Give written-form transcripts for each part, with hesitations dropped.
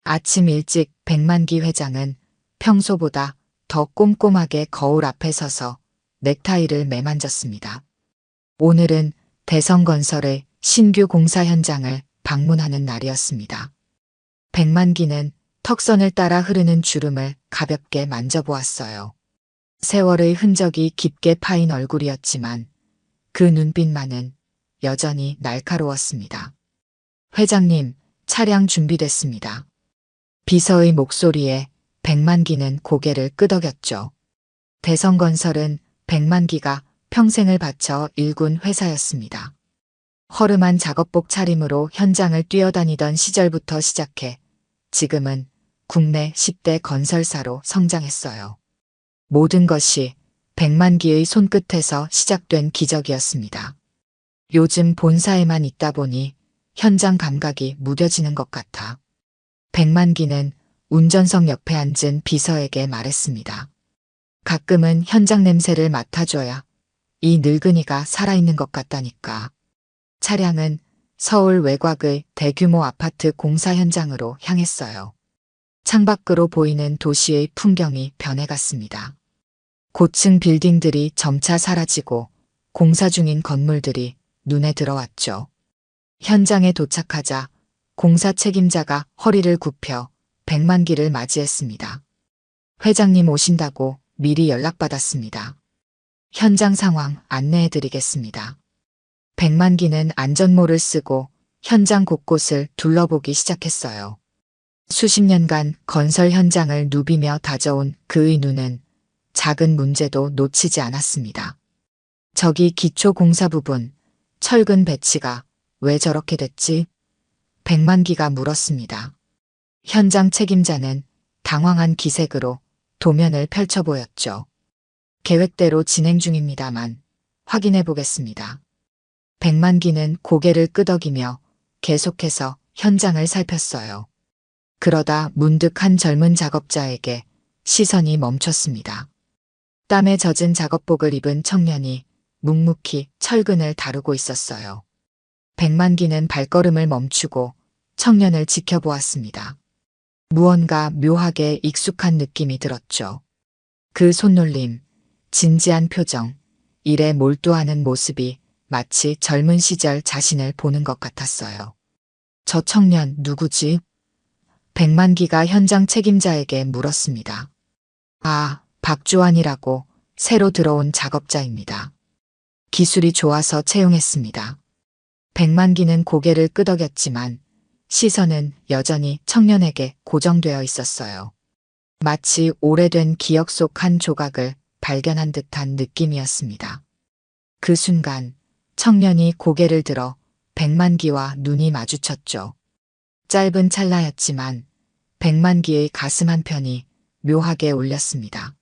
아침 일찍 백만기 회장은 평소보다 더 꼼꼼하게 거울 앞에 서서 넥타이를 매만졌습니다. 오늘은 대성건설의 신규 공사 현장을 방문하는 날이었습니다. 백만기는 턱선을 따라 흐르는 주름을 가볍게 만져보았어요. 세월의 흔적이 깊게 파인 얼굴이었지만 그 눈빛만은 여전히 날카로웠습니다. 회장님, 차량 준비됐습니다. 비서의 목소리에 백만기는 고개를 끄덕였죠. 대성건설은 백만기가 평생을 바쳐 일군 회사였습니다. 허름한 작업복 차림으로 현장을 뛰어다니던 시절부터 시작해 지금은 국내 10대 건설사로 성장했어요. 모든 것이 백만기의 손끝에서 시작된 기적이었습니다. 요즘 본사에만 있다 보니 현장 감각이 무뎌지는 것 같아. 백만기는 운전석 옆에 앉은 비서에게 말했습니다. 가끔은 현장 냄새를 맡아줘야 이 늙은이가 살아있는 것 같다니까. 차량은 서울 외곽의 대규모 아파트 공사 현장으로 향했어요. 창밖으로 보이는 도시의 풍경이 변해갔습니다. 고층 빌딩들이 점차 사라지고 공사 중인 건물들이 눈에 들어왔죠. 현장에 도착하자 공사 책임자가 허리를 굽혀 백만기를 맞이했습니다. 회장님 오신다고 미리 연락받았습니다. 현장 상황 안내해드리겠습니다. 백만기는 안전모를 쓰고 현장 곳곳을 둘러보기 시작했어요. 수십 년간 건설 현장을 누비며 다져온 그의 눈은 작은 문제도 놓치지 않았습니다. 저기 기초 공사 부분, 철근 배치가 왜 저렇게 됐지? 백만기가 물었습니다. 현장 책임자는 당황한 기색으로 도면을 펼쳐 보였죠. 계획대로 진행 중입니다만 확인해 보겠습니다. 백만기는 고개를 끄덕이며 계속해서 현장을 살폈어요. 그러다 문득 한 젊은 작업자에게 시선이 멈췄습니다. 땀에 젖은 작업복을 입은 청년이 묵묵히 철근을 다루고 있었어요. 백만기는 발걸음을 멈추고 청년을 지켜보았습니다. 무언가 묘하게 익숙한 느낌이 들었죠. 그 손놀림, 진지한 표정, 일에 몰두하는 모습이 마치 젊은 시절 자신을 보는 것 같았어요. 저 청년 누구지? 백만기가 현장 책임자에게 물었습니다. 아, 박주환이라고 새로 들어온 작업자입니다. 기술이 좋아서 채용했습니다. 백만기는 고개를 끄덕였지만 시선은 여전히 청년에게 고정되어 있었어요. 마치 오래된 기억 속 한 조각을 발견한 듯한 느낌이었습니다. 그 순간 청년이 고개를 들어 백만기와 눈이 마주쳤죠. 짧은 찰나였지만 백만기의 가슴 한편이 묘하게 울렸습니다.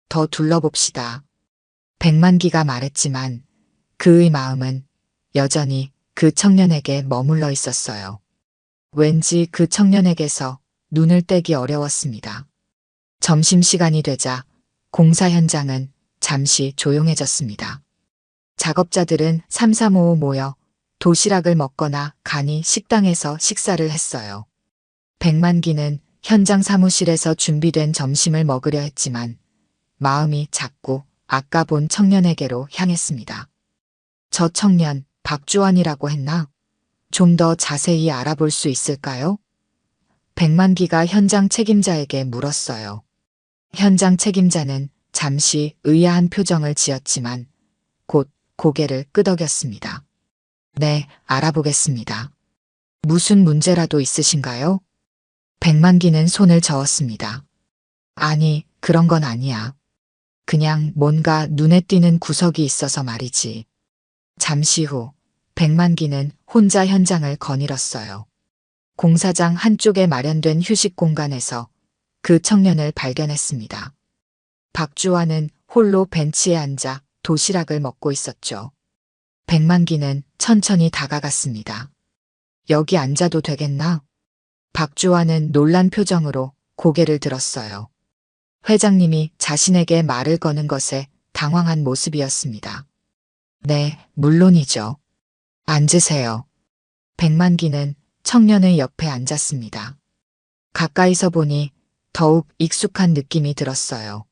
더 둘러봅시다. 백만기가 말했지만 그의 마음은 여전히 그 청년에게 머물러 있었어요. 왠지 그 청년에게서 눈을 떼기 어려웠습니다. 점심시간이 되자 공사 현장은 잠시 조용해졌습니다. 작업자들은 삼삼오오 모여 도시락을 먹거나 간이 식당에서 식사를 했어요. 백만기는 현장 사무실에서 준비된 점심을 먹으려 했지만 마음이 자꾸 아까 본 청년에게로 향했습니다. 저 청년 박주환이라고 했나? 좀 더 자세히 알아볼 수 있을까요? 백만기가 현장 책임자에게 물었어요. 현장 책임자는 잠시 의아한 표정을 지었지만 곧 고개를 끄덕였습니다. 네, 알아보겠습니다. 무슨 문제라도 있으신가요? 백만기는 손을 저었습니다. 아니, 그런 건 아니야. 그냥 뭔가 눈에 띄는 구석이 있어서 말이지. 잠시 후 백만기는 혼자 현장을 거닐었어요. 공사장 한쪽에 마련된 휴식 공간에서 그 청년을 발견했습니다. 박주환은 홀로 벤치에 앉아 도시락을 먹고 있었죠. 백만기는 천천히 다가갔습니다. 여기 앉아도 되겠나? 박주환은 놀란 표정으로 고개를 들었어요. 회장님이 자신에게 말을 거는 것에 당황한 모습이었습니다. 네, 물론이죠. 앉으세요. 백만기는 청년의 옆에 앉았습니다. 가까이서 보니 더욱 익숙한 느낌이 들었어요.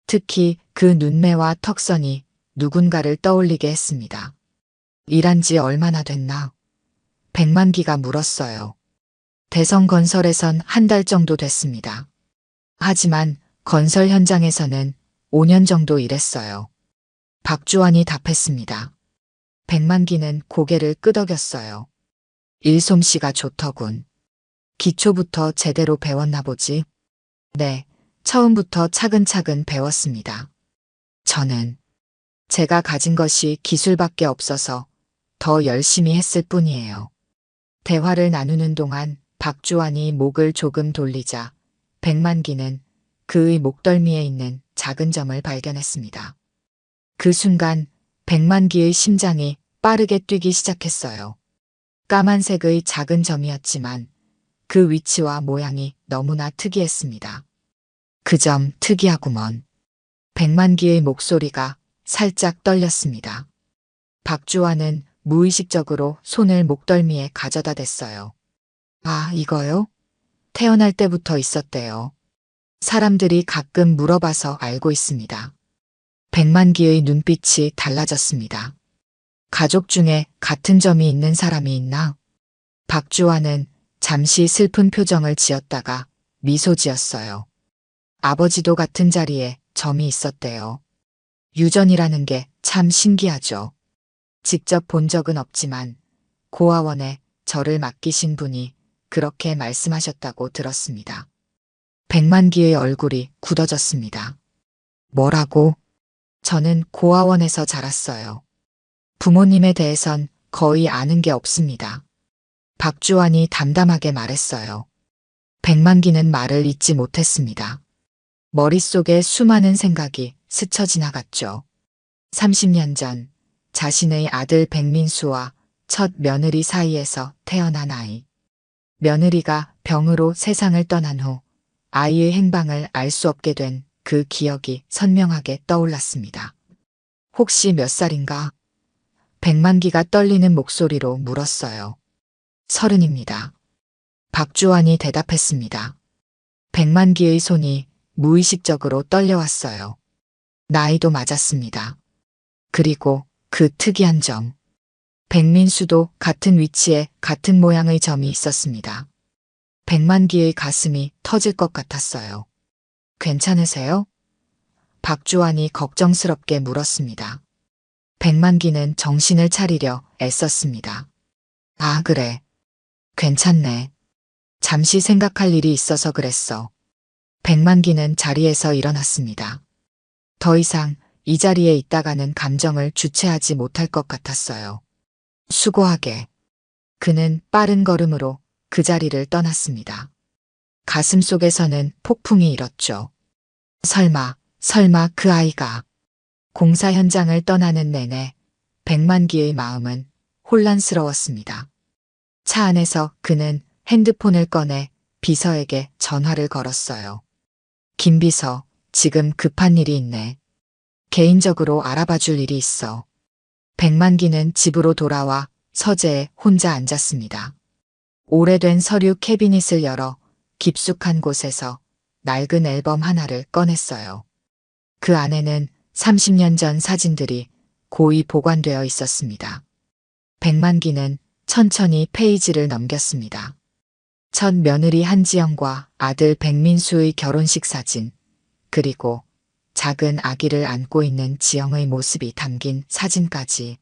특히 그 눈매와 턱선이 누군가를 떠올리게 했습니다. 일한 지 얼마나 됐나? 백만기가 물었어요. 대성건설에선 한 달 정도 됐습니다. 하지만 건설 현장에서는 5년 정도 일했어요. 박주환이 답했습니다. 백만기는 고개를 끄덕였어요. 일솜씨가 좋더군. 기초부터 제대로 배웠나 보지? 네, 처음부터 차근차근 배웠습니다. 저는 제가 가진 것이 기술밖에 없어서 더 열심히 했을 뿐이에요. 대화를 나누는 동안 박주환이 목을 조금 돌리자 백만기는 그의 목덜미에 있는 작은 점을 발견했습니다. 그 순간 백만기의 심장이 빠르게 뛰기 시작했어요. 까만색의 작은 점이었지만 그 위치와 모양이 너무나 특이했습니다. 그 점 특이하구먼. 백만기의 목소리가 살짝 떨렸습니다. 박주환은 무의식적으로 손을 목덜미에 가져다 댔어요. 아, 이거요? 태어날 때부터 있었대요. 사람들이 가끔 물어봐서 알고 있습니다. 백만기의 눈빛이 달라졌습니다. 가족 중에 같은 점이 있는 사람이 있나? 박주환은 잠시 슬픈 표정을 지었다가 미소 지었어요. 아버지도 같은 자리에 점이 있었대요. 유전이라는 게 참 신기하죠. 직접 본 적은 없지만 고아원에 저를 맡기신 분이 그렇게 말씀하셨다고 들었습니다. 백만기의 얼굴이 굳어졌습니다. 뭐라고? 저는 고아원에서 자랐어요. 부모님에 대해선 거의 아는 게 없습니다. 박주환이 담담하게 말했어요. 백만기는 말을 잇지 못했습니다. 머릿속에 수많은 생각이 스쳐 지나갔죠. 30년 전 자신의 아들 백민수와 첫 며느리 사이에서 태어난 아이. 며느리가 병으로 세상을 떠난 후 아이의 행방을 알 수 없게 된 그 기억이 선명하게 떠올랐습니다. 혹시 몇 살인가? 백만기가 떨리는 목소리로 물었어요. 30입니다. 박주환이 대답했습니다. 백만기의 손이 무의식적으로 떨려왔어요. 나이도 맞았습니다. 그리고 그 특이한 점. 백민수도 같은 위치에 같은 모양의 점이 있었습니다. 백만기의 가슴이 터질 것 같았어요. 괜찮으세요? 박주환이 걱정스럽게 물었습니다. 백만기는 정신을 차리려 애썼습니다. 아, 그래. 괜찮네. 잠시 생각할 일이 있어서 그랬어. 백만기는 자리에서 일어났습니다. 더 이상 이 자리에 있다가는 감정을 주체하지 못할 것 같았어요. 수고하게. 그는 빠른 걸음으로 그 자리를 떠났습니다. 가슴속에서는 폭풍이 일었죠. 설마 그 아이가. 공사 현장을 떠나는 내내 백만기의 마음은 혼란스러웠습니다. 차 안에서 그는 핸드폰을 꺼내 비서에게 전화를 걸었어요. 김 비서, 지금 급한 일이 있네. 개인적으로 알아봐 줄 일이 있어. 백만기는 집으로 돌아와 서재에 혼자 앉았습니다. 오래된 서류 캐비닛을 열어 깊숙한 곳에서 낡은 앨범 하나를 꺼냈어요. 그 안에는 30년 전 사진들이 고이 보관되어 있었습니다. 백만기는 천천히 페이지를 넘겼습니다. 첫 며느리 한지영과 아들 백민수의 결혼식 사진, 그리고 작은 아기를 안고 있는 지영의 모습이 담긴 사진까지.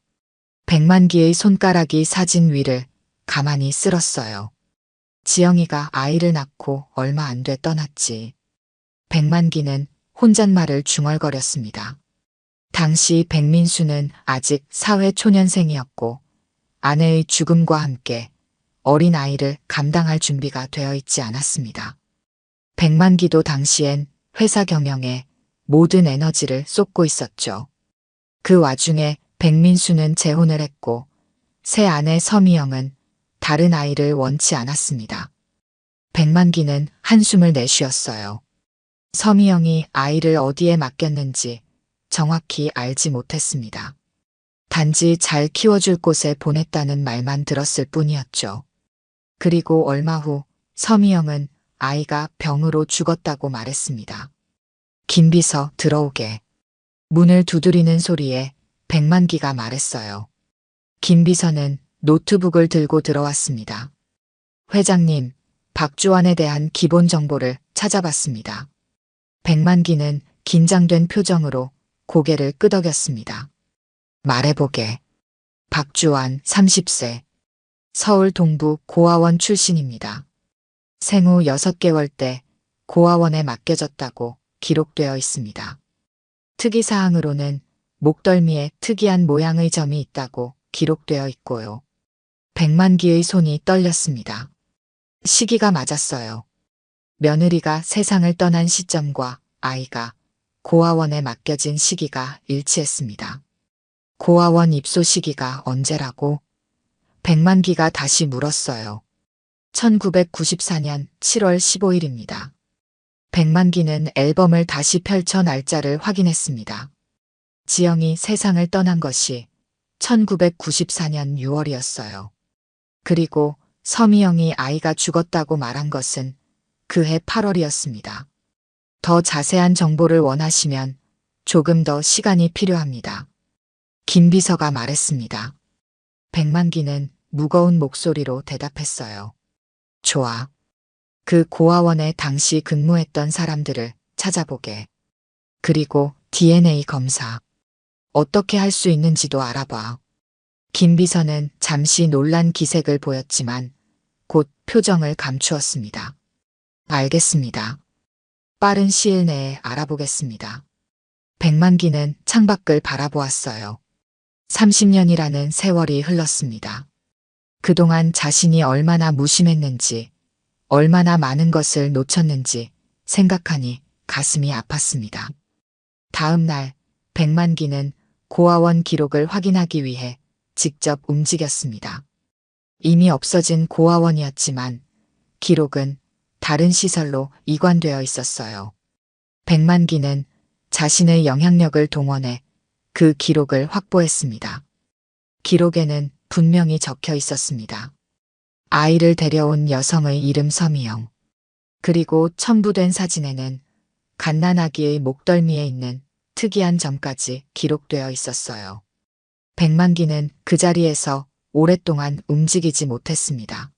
백만기의 손가락이 사진 위를 가만히 쓸었어요. 지영이가 아이를 낳고 얼마 안 돼 떠났지. 백만기는 혼잣말을 중얼거렸습니다. 당시 백민수는 아직 사회 초년생이었고 아내의 죽음과 함께 어린 아이를 감당할 준비가 되어 있지 않았습니다. 백만기도 당시엔 회사 경영에 모든 에너지를 쏟고 있었죠. 그 와중에 백민수는 재혼을 했고 새 아내 서미영은 다른 아이를 원치 않았습니다. 백만기는 한숨을 내쉬었어요. 서미영이 아이를 어디에 맡겼는지 정확히 알지 못했습니다. 단지 잘 키워줄 곳에 보냈다는 말만 들었을 뿐이었죠. 그리고 얼마 후 서미영은 아이가 병으로 죽었다고 말했습니다. 김비서 들어오게. 문을 두드리는 소리에 백만기가 말했어요. 김비서는 노트북을 들고 들어왔습니다. 회장님, 박주환에 대한 기본 정보를 찾아봤습니다. 백만기는 긴장된 표정으로 고개를 끄덕였습니다. 말해보게. 박주환 30세. 서울 동부 고아원 출신입니다. 생후 6개월 때 고아원에 맡겨졌다고 기록되어 있습니다. 특이사항으로는 목덜미에 특이한 모양의 점이 있다고 기록되어 있고요. 백만기의 손이 떨렸습니다. 시기가 맞았어요. 며느리가 세상을 떠난 시점과 아이가 고아원에 맡겨진 시기가 일치했습니다. 고아원 입소 시기가 언제라고? 백만기가 다시 물었어요. 1994년 7월 15일입니다. 백만기는 앨범을 다시 펼쳐 날짜를 확인했습니다. 지영이 세상을 떠난 것이 1994년 6월이었어요. 그리고 서미영이 아이가 죽었다고 말한 것은 그해 8월이었습니다. 더 자세한 정보를 원하시면 조금 더 시간이 필요합니다. 김비서가 말했습니다. 백만기는 무거운 목소리로 대답했어요. 좋아. 그 고아원에 당시 근무했던 사람들을 찾아보게. 그리고 DNA 검사. 어떻게 할 수 있는지도 알아봐. 김비서는 잠시 놀란 기색을 보였지만 곧 표정을 감추었습니다. 알겠습니다. 빠른 시일 내에 알아보겠습니다. 백만기는 창밖을 바라보았어요. 30년이라는 세월이 흘렀습니다. 그동안 자신이 얼마나 무심했는지, 얼마나 많은 것을 놓쳤는지 생각하니 가슴이 아팠습니다. 다음 날 백만기는 고아원 기록을 확인하기 위해 직접 움직였습니다. 이미 없어진 고아원이었지만 기록은 다른 시설로 이관되어 있었어요. 백만기는 자신의 영향력을 동원해 그 기록을 확보했습니다. 기록에는 분명히 적혀 있었습니다. 아이를 데려온 여성의 이름 서미영. 그리고 첨부된 사진에는 갓난아기의 목덜미에 있는 특이한 점까지 기록되어 있었어요. 백만기는 그 자리에서 오랫동안 움직이지 못했습니다.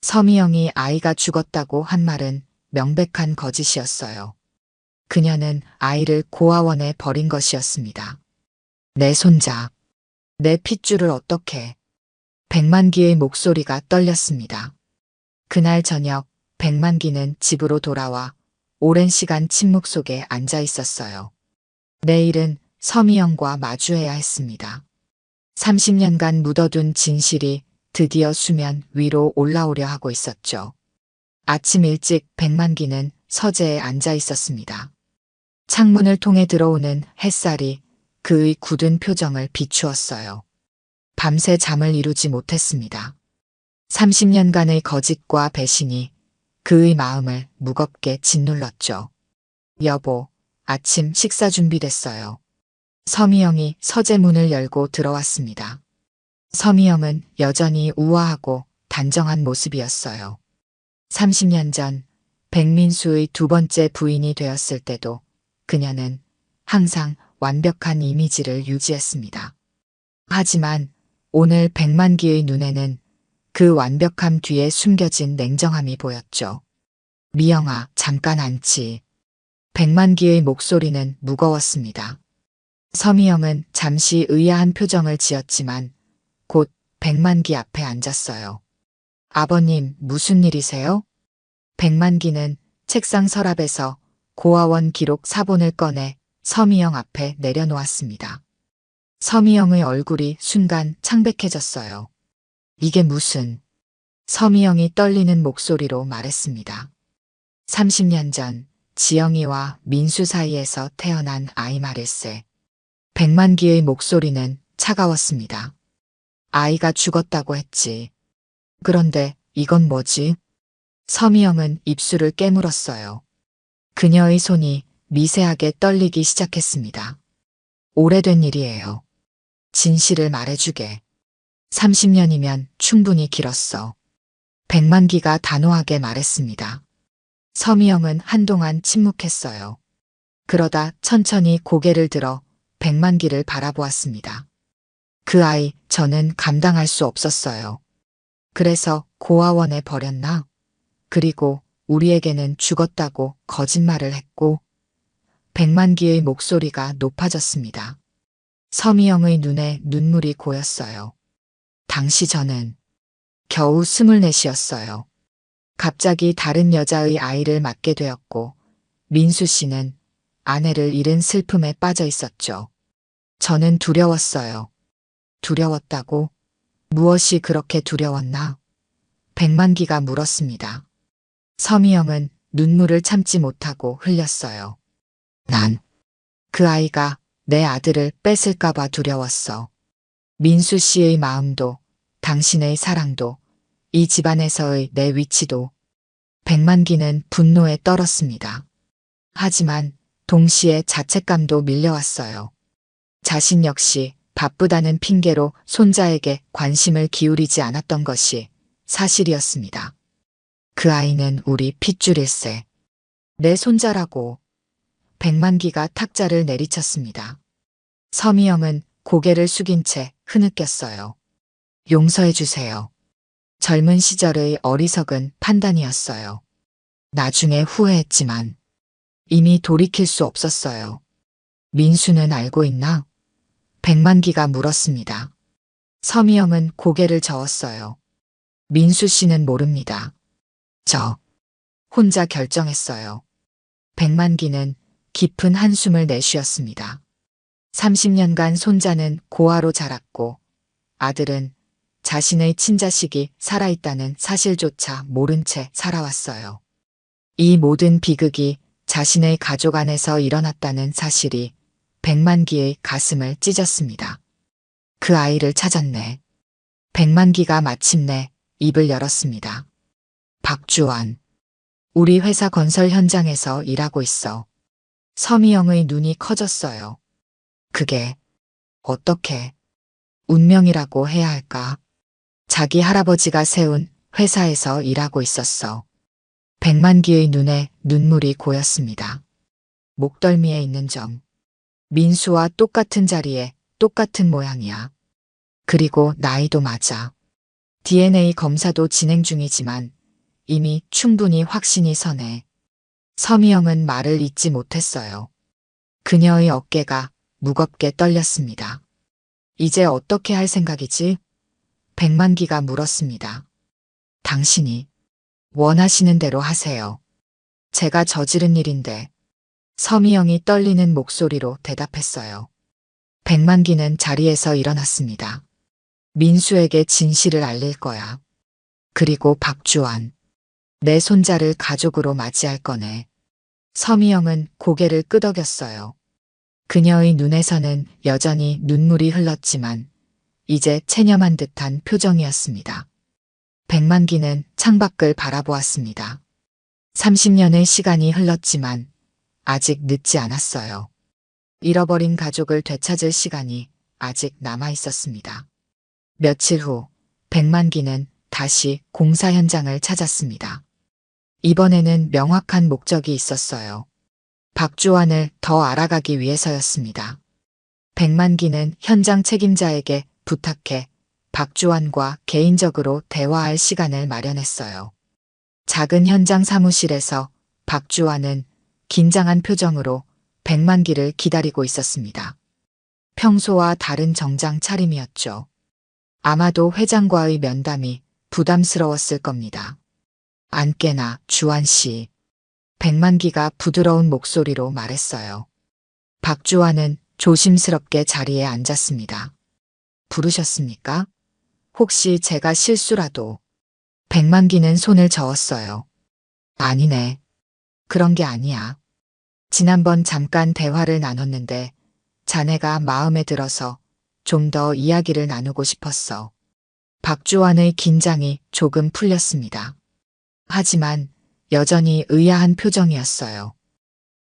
서미영이 아이가 죽었다고 한 말은 명백한 거짓이었어요. 그녀는 아이를 고아원에 버린 것이었습니다. 내 손자, 내 핏줄을 어떻게? 백만기의 목소리가 떨렸습니다. 그날 저녁 백만기는 집으로 돌아와 오랜 시간 침묵 속에 앉아 있었어요. 내일은 서미영과 마주해야 했습니다. 30년간 묻어둔 진실이 드디어 수면 위로 올라오려 하고 있었죠. 아침 일찍 백만기는 서재에 앉아 있었습니다. 창문을 통해 들어오는 햇살이 그의 굳은 표정을 비추었어요. 밤새 잠을 이루지 못했습니다. 30년간의 거짓과 배신이 그의 마음을 무겁게 짓눌렀죠. 여보, 아침 식사 준비됐어요. 서미영이 서재 문을 열고 들어왔습니다. 서미영은 여전히 우아하고 단정한 모습이었어요. 30년 전 백민수의 두 번째 부인이 되었을 때도 그녀는 항상 완벽한 이미지를 유지했습니다. 하지만 오늘 백만기의 눈에는 그 완벽함 뒤에 숨겨진 냉정함이 보였죠. 미영아, 잠깐 앉지. 백만기의 목소리는 무거웠습니다. 서미영은 잠시 의아한 표정을 지었지만 곧 백만기 앞에 앉았어요. 아버님, 무슨 일이세요? 백만기는 책상 서랍에서 고아원 기록 사본을 꺼내 서미영 앞에 내려놓았습니다. 서미영의 얼굴이 순간 창백해졌어요. 이게 무슨... 서미영이 떨리는 목소리로 말했습니다. 30년 전 지영이와 민수 사이에서 태어난 아이 말일세. 백만기의 목소리는 차가웠습니다. 아이가 죽었다고 했지. 그런데 이건 뭐지? 서미영은 입술을 깨물었어요. 그녀의 손이 미세하게 떨리기 시작했습니다. 오래된 일이에요. 진실을 말해주게. 30년이면 충분히 길었어. 백만기가 단호하게 말했습니다. 서미영은 한동안 침묵했어요. 그러다 천천히 고개를 들어 백만기를 바라보았습니다. 그 아이, 저는 감당할 수 없었어요. 그래서 고아원에 버렸나? 그리고 우리에게는 죽었다고 거짓말을 했고, 백만기의 목소리가 높아졌습니다. 서미영의 눈에 눈물이 고였어요. 당시 저는 겨우 24이었어요. 갑자기 다른 여자의 아이를 맡게 되었고, 민수 씨는 아내를 잃은 슬픔에 빠져 있었죠. 저는 두려웠어요. 두려웠다고? 무엇이 그렇게 두려웠나? 백만기가 물었습니다. 서미영은 눈물을 참지 못하고 흘렸어요. 난 그 아이가 내 아들을 뺏을까봐 두려웠어. 민수 씨의 마음도, 당신의 사랑도, 이 집안에서의 내 위치도. 백만기는 분노에 떨었습니다. 하지만 동시에 자책감도 밀려왔어요. 자신 역시 바쁘다는 핑계로 손자에게 관심을 기울이지 않았던 것이 사실이었습니다. 그 아이는 우리 핏줄일세. 내 손자라고. 백만기가 탁자를 내리쳤습니다. 서미영은 고개를 숙인 채 흐느꼈어요. 용서해 주세요. 젊은 시절의 어리석은 판단이었어요. 나중에 후회했지만 이미 돌이킬 수 없었어요. 민수는 알고 있나? 백만기가 물었습니다. 서미영은 고개를 저었어요. 민수 씨는 모릅니다. 저 혼자 결정했어요. 백만기는 깊은 한숨을 내쉬었습니다. 30년간 손자는 고아로 자랐고 아들은 자신의 친자식이 살아있다는 사실조차 모른 채 살아왔어요. 이 모든 비극이 자신의 가족 안에서 일어났다는 사실이 백만기의 가슴을 찢었습니다. 그 아이를 찾았네. 백만기가 마침내 입을 열었습니다. 박주환. 우리 회사 건설 현장에서 일하고 있어. 서미영의 눈이 커졌어요. 그게 어떻게 운명이라고 해야 할까? 자기 할아버지가 세운 회사에서 일하고 있었어. 백만기의 눈에 눈물이 고였습니다. 목덜미에 있는 점. 민수와 똑같은 자리에 똑같은 모양이야. 그리고 나이도 맞아. DNA 검사도 진행 중이지만 이미 충분히 확신이 서네. 서미영은 말을 잇지 못했어요. 그녀의 어깨가 무겁게 떨렸습니다. 이제 어떻게 할 생각이지? 백만기가 물었습니다. 당신이 원하시는 대로 하세요. 제가 저지른 일인데. 서미영이 떨리는 목소리로 대답했어요. 백만기는 자리에서 일어났습니다. 민수에게 진실을 알릴 거야. 그리고 박주환. 내 손자를 가족으로 맞이할 거네. 서미영은 고개를 끄덕였어요. 그녀의 눈에서는 여전히 눈물이 흘렀지만 이제 체념한 듯한 표정이었습니다. 백만기는 창밖을 바라보았습니다. 30년의 시간이 흘렀지만 아직 늦지 않았어요. 잃어버린 가족을 되찾을 시간이 아직 남아 있었습니다. 며칠 후 백만기는 다시 공사 현장을 찾았습니다. 이번에는 명확한 목적이 있었어요. 박주환을 더 알아가기 위해서였습니다. 백만기는 현장 책임자에게 부탁해 박주환과 개인적으로 대화할 시간을 마련했어요. 작은 현장 사무실에서 박주환은 긴장한 표정으로 백만기를 기다리고 있었습니다. 평소와 다른 정장 차림이었죠. 아마도 회장과의 면담이 부담스러웠을 겁니다. 안깨나 주환 씨. 백만기가 부드러운 목소리로 말했어요. 박주환은 조심스럽게 자리에 앉았습니다. 부르셨습니까? 혹시 제가 실수라도. 백만기는 손을 저었어요. 아니네. 그런 게 아니야. 지난번 잠깐 대화를 나눴는데 자네가 마음에 들어서 좀 더 이야기를 나누고 싶었어. 박주환의 긴장이 조금 풀렸습니다. 하지만 여전히 의아한 표정이었어요.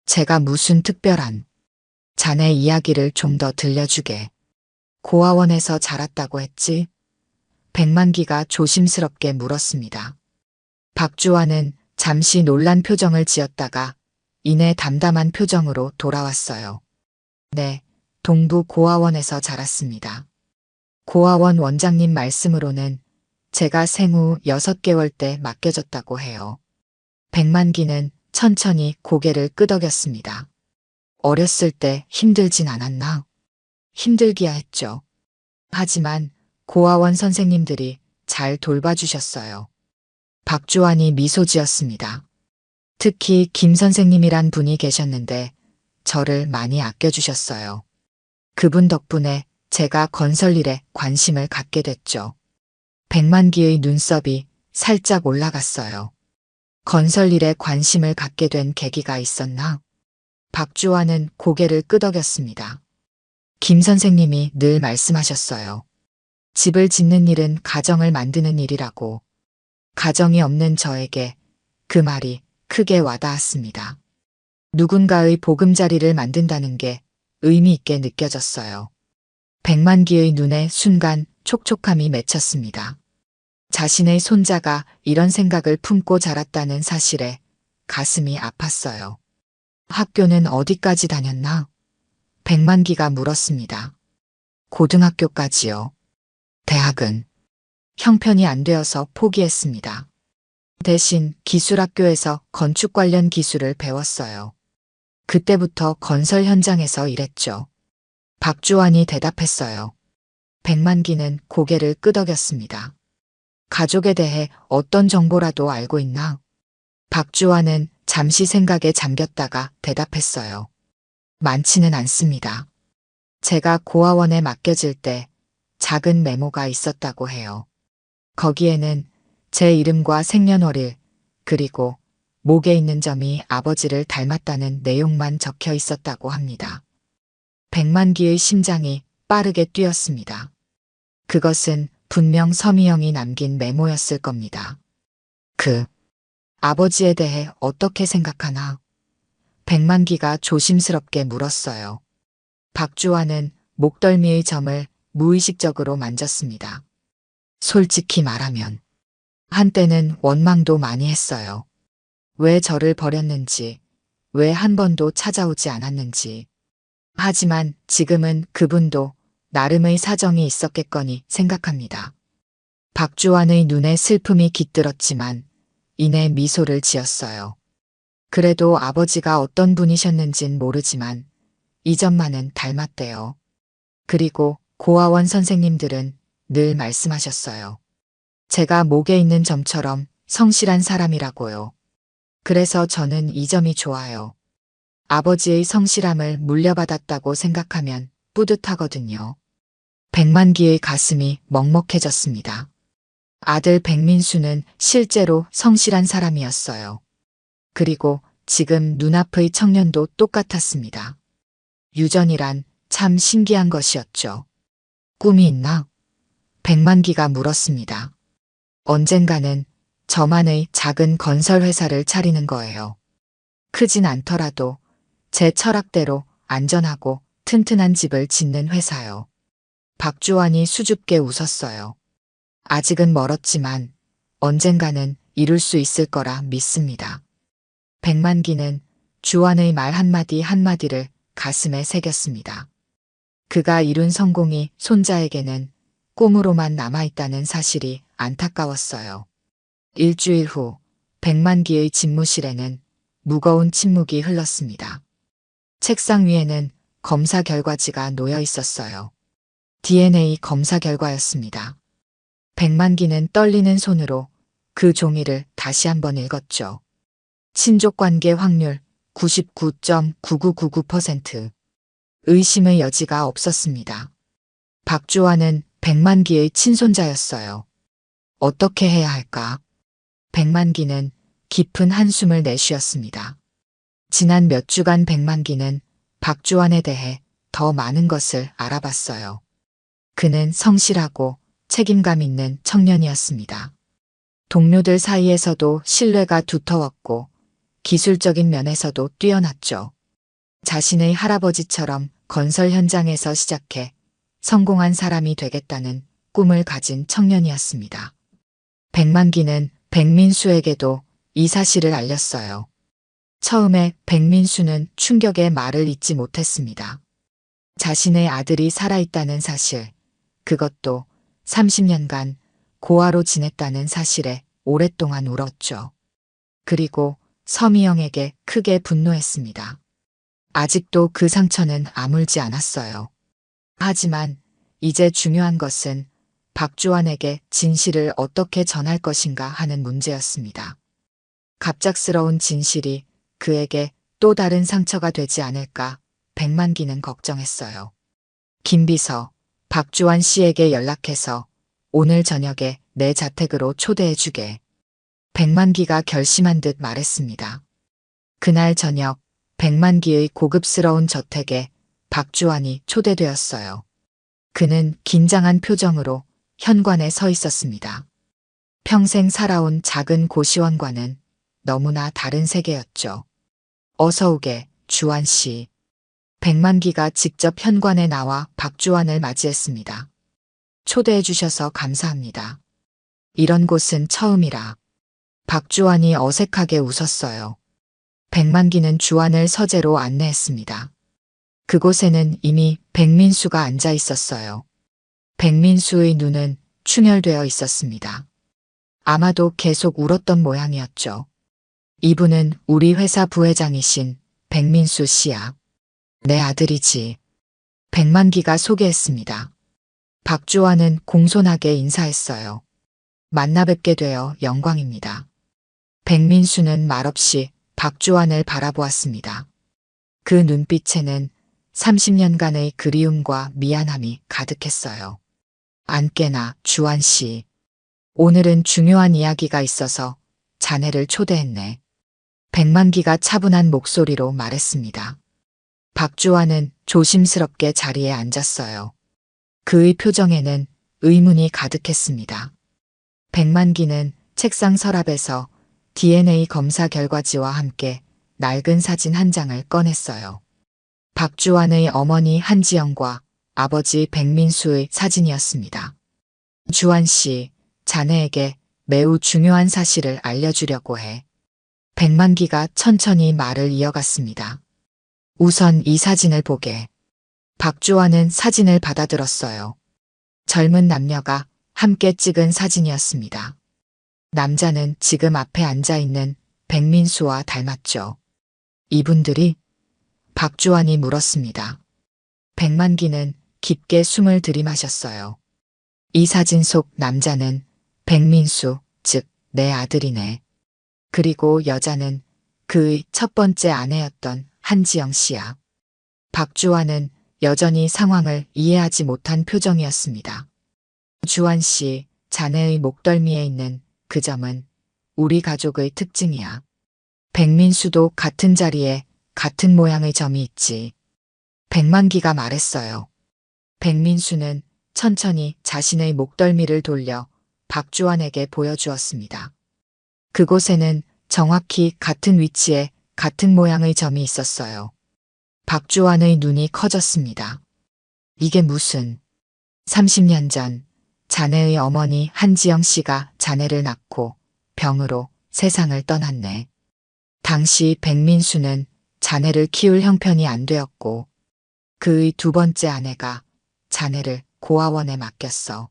제가 무슨 특별한 자네 이야기를 좀 더 들려주게. 고아원에서 자랐다고 했지? 백만기가 조심스럽게 물었습니다. 박주환은 잠시 놀란 표정을 지었다가 이내 담담한 표정으로 돌아왔어요. 네, 동부 고아원에서 자랐습니다. 고아원 원장님 말씀으로는 제가 생후 6개월 때 맡겨졌다고 해요. 백만기는 천천히 고개를 끄덕였습니다. 어렸을 때 힘들진 않았나? 힘들기야 했죠. 하지만 고아원 선생님들이 잘 돌봐주셨어요. 박주환이 미소 지었습니다. 특히 김 선생님이란 분이 계셨는데 저를 많이 아껴주셨어요. 그분 덕분에 제가 건설 일에 관심을 갖게 됐죠. 백만기의 눈썹이 살짝 올라갔어요. 건설 일에 관심을 갖게 된 계기가 있었나? 박주환은 고개를 끄덕였습니다. 김 선생님이 늘 말씀하셨어요. 집을 짓는 일은 가정을 만드는 일이라고. 가정이 없는 저에게 그 말이 크게 와닿았습니다. 누군가의 보금자리를 만든다는 게 의미 있게 느껴졌어요. 백만기의 눈에 순간 촉촉함이 맺혔습니다. 자신의 손자가 이런 생각을 품고 자랐다는 사실에 가슴이 아팠어요. 학교는 어디까지 다녔나? 백만기가 물었습니다. 고등학교까지요. 대학은 형편이 안 되어서 포기했습니다. 대신 기술학교에서 건축 관련 기술을 배웠어요. 그때부터 건설 현장에서 일했죠. 박주환이 대답했어요. 백만기는 고개를 끄덕였습니다. 가족에 대해 어떤 정보라도 알고 있나? 박주환은 잠시 생각에 잠겼다가 대답했어요. 많지는 않습니다. 제가 고아원에 맡겨질 때 작은 메모가 있었다고 해요. 거기에는 제 이름과 생년월일, 그리고 목에 있는 점이 아버지를 닮았다는 내용만 적혀 있었다고 합니다. 백만기의 심장이 빠르게 뛰었습니다. 그것은 분명 서미영이 남긴 메모였을 겁니다. 아버지에 대해 어떻게 생각하나? 백만기가 조심스럽게 물었어요. 박주환은 목덜미의 점을 무의식적으로 만졌습니다. 솔직히 말하면 한때는 원망도 많이 했어요. 왜 저를 버렸는지, 왜 한 번도 찾아오지 않았는지. 하지만 지금은 그분도 나름의 사정이 있었겠거니 생각합니다. 박주환의 눈에 슬픔이 깃들었지만 이내 미소를 지었어요. 그래도 아버지가 어떤 분이셨는진 모르지만 이 점만은 닮았대요. 그리고 고아원 선생님들은 늘 말씀하셨어요. 제가 목에 있는 점처럼 성실한 사람이라고요. 그래서 저는 이 점이 좋아요. 아버지의 성실함을 물려받았다고 생각하면 뿌듯하거든요. 백만기의 가슴이 먹먹해졌습니다. 아들 백민수는 실제로 성실한 사람이었어요. 그리고 지금 눈앞의 청년도 똑같았습니다. 유전이란 참 신기한 것이었죠. 꿈이 있나? 백만기가 물었습니다. 언젠가는 저만의 작은 건설 회사를 차리는 거예요. 크진 않더라도 제 철학대로 안전하고 튼튼한 집을 짓는 회사요. 박주환이 수줍게 웃었어요. 아직은 멀었지만 언젠가는 이룰 수 있을 거라 믿습니다. 백만기는 주환의 말 한마디 한마디를 가슴에 새겼습니다. 그가 이룬 성공이 손자에게는 꿈으로만 남아있다는 사실이 안타까웠어요. 일주일 후 백만기의 집무실에는 무거운 침묵이 흘렀습니다. 책상 위에는 검사 결과지가 놓여 있었어요. DNA 검사 결과였습니다. 백만기는 떨리는 손으로 그 종이를 다시 한번 읽었죠. 친족관계 확률 99.9999%. 의심의 여지가 없었습니다. 박주환은 백만기의 친손자였어요. 어떻게 해야 할까? 백만기는 깊은 한숨을 내쉬었습니다. 지난 몇 주간 백만기는 박주환에 대해 더 많은 것을 알아봤어요. 그는 성실하고 책임감 있는 청년이었습니다. 동료들 사이에서도 신뢰가 두터웠고 기술적인 면에서도 뛰어났죠. 자신의 할아버지처럼 건설 현장에서 시작해 성공한 사람이 되겠다는 꿈을 가진 청년이었습니다. 백만기는 백민수에게도 이 사실을 알렸어요. 처음에 백민수는 충격에 말을 잇지 못했습니다. 자신의 아들이 살아있다는 사실, 그것도 30년간 고아로 지냈다는 사실에 오랫동안 울었죠. 그리고 서미영에게 크게 분노했습니다. 아직도 그 상처는 아물지 않았어요. 하지만 이제 중요한 것은 박주환에게 진실을 어떻게 전할 것인가 하는 문제였습니다. 갑작스러운 진실이 그에게 또 다른 상처가 되지 않을까 백만기는 걱정했어요. 김비서, 박주환 씨에게 연락해서 오늘 저녁에 내 자택으로 초대해주게. 백만기가 결심한 듯 말했습니다. 그날 저녁 백만기의 고급스러운 저택에 박주환이 초대되었어요. 그는 긴장한 표정으로 현관에 서 있었습니다. 평생 살아온 작은 고시원과는 너무나 다른 세계였죠. 어서 오게, 주환 씨. 백만기가 직접 현관에 나와 박주환을 맞이했습니다. 초대해 주셔서 감사합니다. 이런 곳은 처음이라. 박주환이 어색하게 웃었어요. 백만기는 주환을 서재로 안내했습니다. 그곳에는 이미 백민수가 앉아 있었어요. 백민수의 눈은 충혈되어 있었습니다. 아마도 계속 울었던 모양이었죠. 이분은 우리 회사 부회장이신 백민수 씨야. 내 아들이지. 백만기가 소개했습니다. 박주환은 공손하게 인사했어요. 만나 뵙게 되어 영광입니다. 백민수는 말없이 박주환을 바라보았습니다. 그 눈빛에는 30년간의 그리움과 미안함이 가득했어요. 안깨나 주환 씨. 오늘은 중요한 이야기가 있어서 자네를 초대했네. 백만기가 차분한 목소리로 말했습니다. 박주환은 조심스럽게 자리에 앉았어요. 그의 표정에는 의문이 가득했습니다. 백만기는 책상 서랍에서 DNA 검사 결과지와 함께 낡은 사진 한 장을 꺼냈어요. 박주환의 어머니 한지영과 아버지 백민수의 사진이었습니다. 주환 씨, 자네에게 매우 중요한 사실을 알려주려고 해. 백만기가 천천히 말을 이어갔습니다. 우선 이 사진을 보게. 박주환은 사진을 받아들었어요. 젊은 남녀가 함께 찍은 사진이었습니다. 남자는 지금 앞에 앉아 있는 백민수와 닮았죠. 이분들이? 박주환이 물었습니다. 백만기는 깊게 숨을 들이마셨어요. 이 사진 속 남자는 백민수, 즉 내 아들이네. 그리고 여자는 그의 첫 번째 아내였던 한지영 씨야. 박주환은 여전히 상황을 이해하지 못한 표정이었습니다. 주환 씨, 자네의 목덜미에 있는 그 점은 우리 가족의 특징이야. 백민수도 같은 자리에 같은 모양의 점이 있지. 백만기가 말했어요. 백민수는 천천히 자신의 목덜미를 돌려 박주환에게 보여주었습니다. 그곳에는 정확히 같은 위치에 같은 모양의 점이 있었어요. 박주환의 눈이 커졌습니다. 이게 무슨... 30년 전 자네의 어머니 한지영 씨가 자네를 낳고 병으로 세상을 떠났네. 당시 백민수는 자네를 키울 형편이 안 되었고 그의 두 번째 아내가 자네를 고아원에 맡겼어.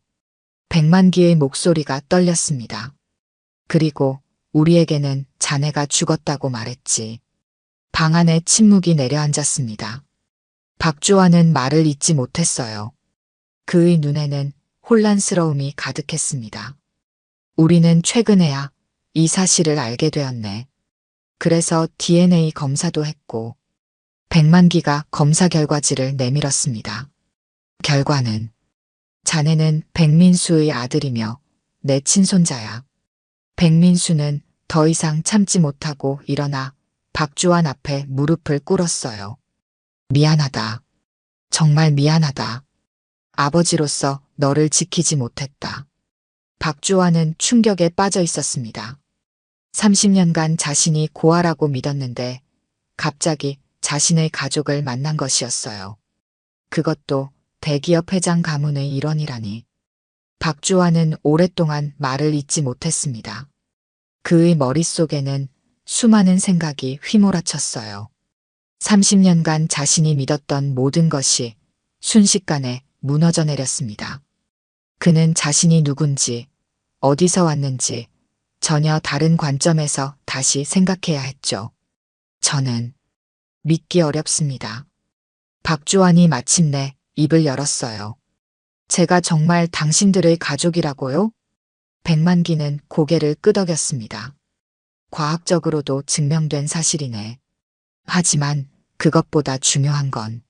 백만기의 목소리가 떨렸습니다. 그리고 우리에게는 자네가 죽었다고 말했지. 방 안에 침묵이 내려앉았습니다. 박주환은 말을 잇지 못했어요. 그의 눈에는 혼란스러움이 가득했습니다. 우리는 최근에야 이 사실을 알게 되었네. 그래서 DNA 검사도 했고 백만기가 검사 결과지를 내밀었습니다. 결과는 자네는 백민수의 아들이며 내 친손자야. 백민수는 더 이상 참지 못하고 일어나 박주환 앞에 무릎을 꿇었어요. 미안하다. 정말 미안하다. 아버지로서 너를 지키지 못했다. 박주환은 충격에 빠져 있었습니다. 30년간 자신이 고아라고 믿었는데 갑자기 자신의 가족을 만난 것이었어요. 그것도 대기업 회장 가문의 일원이라니. 박주환은 오랫동안 말을 잇지 못했습니다. 그의 머릿속에는 수많은 생각이 휘몰아쳤어요. 30년간 자신이 믿었던 모든 것이 순식간에 무너져 내렸습니다. 그는 자신이 누군지, 어디서 왔는지 전혀 다른 관점에서 다시 생각해야 했죠. 저는 믿기 어렵습니다. 박주환이 마침내 입을 열었어요. 제가 정말 당신들의 가족이라고요? 백만기는 고개를 끄덕였습니다. 과학적으로도 증명된 사실이네. 하지만 그것보다 중요한 건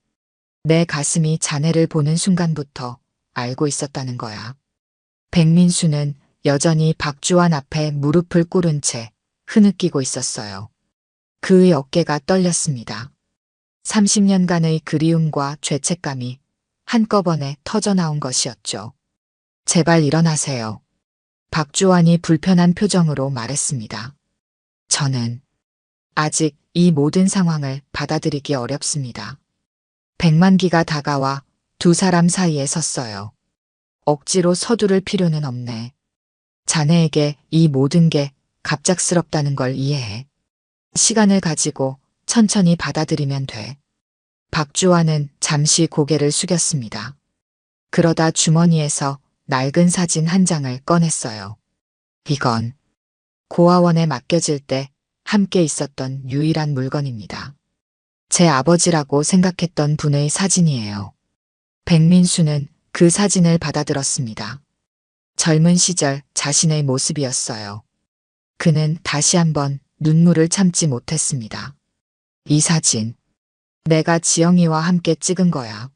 내 가슴이 자네를 보는 순간부터 알고 있었다는 거야. 백민수는 여전히 박주환 앞에 무릎을 꿇은 채 흐느끼고 있었어요. 그의 어깨가 떨렸습니다. 30년간의 그리움과 죄책감이 한꺼번에 터져나온 것이었죠. 제발 일어나세요. 박주환이 불편한 표정으로 말했습니다. 저는 아직 이 모든 상황을 받아들이기 어렵습니다. 백만기가 다가와 두 사람 사이에 섰어요. 억지로 서두를 필요는 없네. 자네에게 이 모든 게 갑작스럽다는 걸 이해해. 시간을 가지고 천천히 받아들이면 돼. 박주환은 잠시 고개를 숙였습니다. 그러다 주머니에서 낡은 사진 한 장을 꺼냈어요. 이건 고아원에 맡겨질 때 함께 있었던 유일한 물건입니다. 제 아버지라고 생각했던 분의 사진이에요. 백민수는 그 사진을 받아들었습니다. 젊은 시절 자신의 모습이었어요. 그는 다시 한번 눈물을 참지 못했습니다. 이 사진, 내가 지영이와 함께 찍은 거야.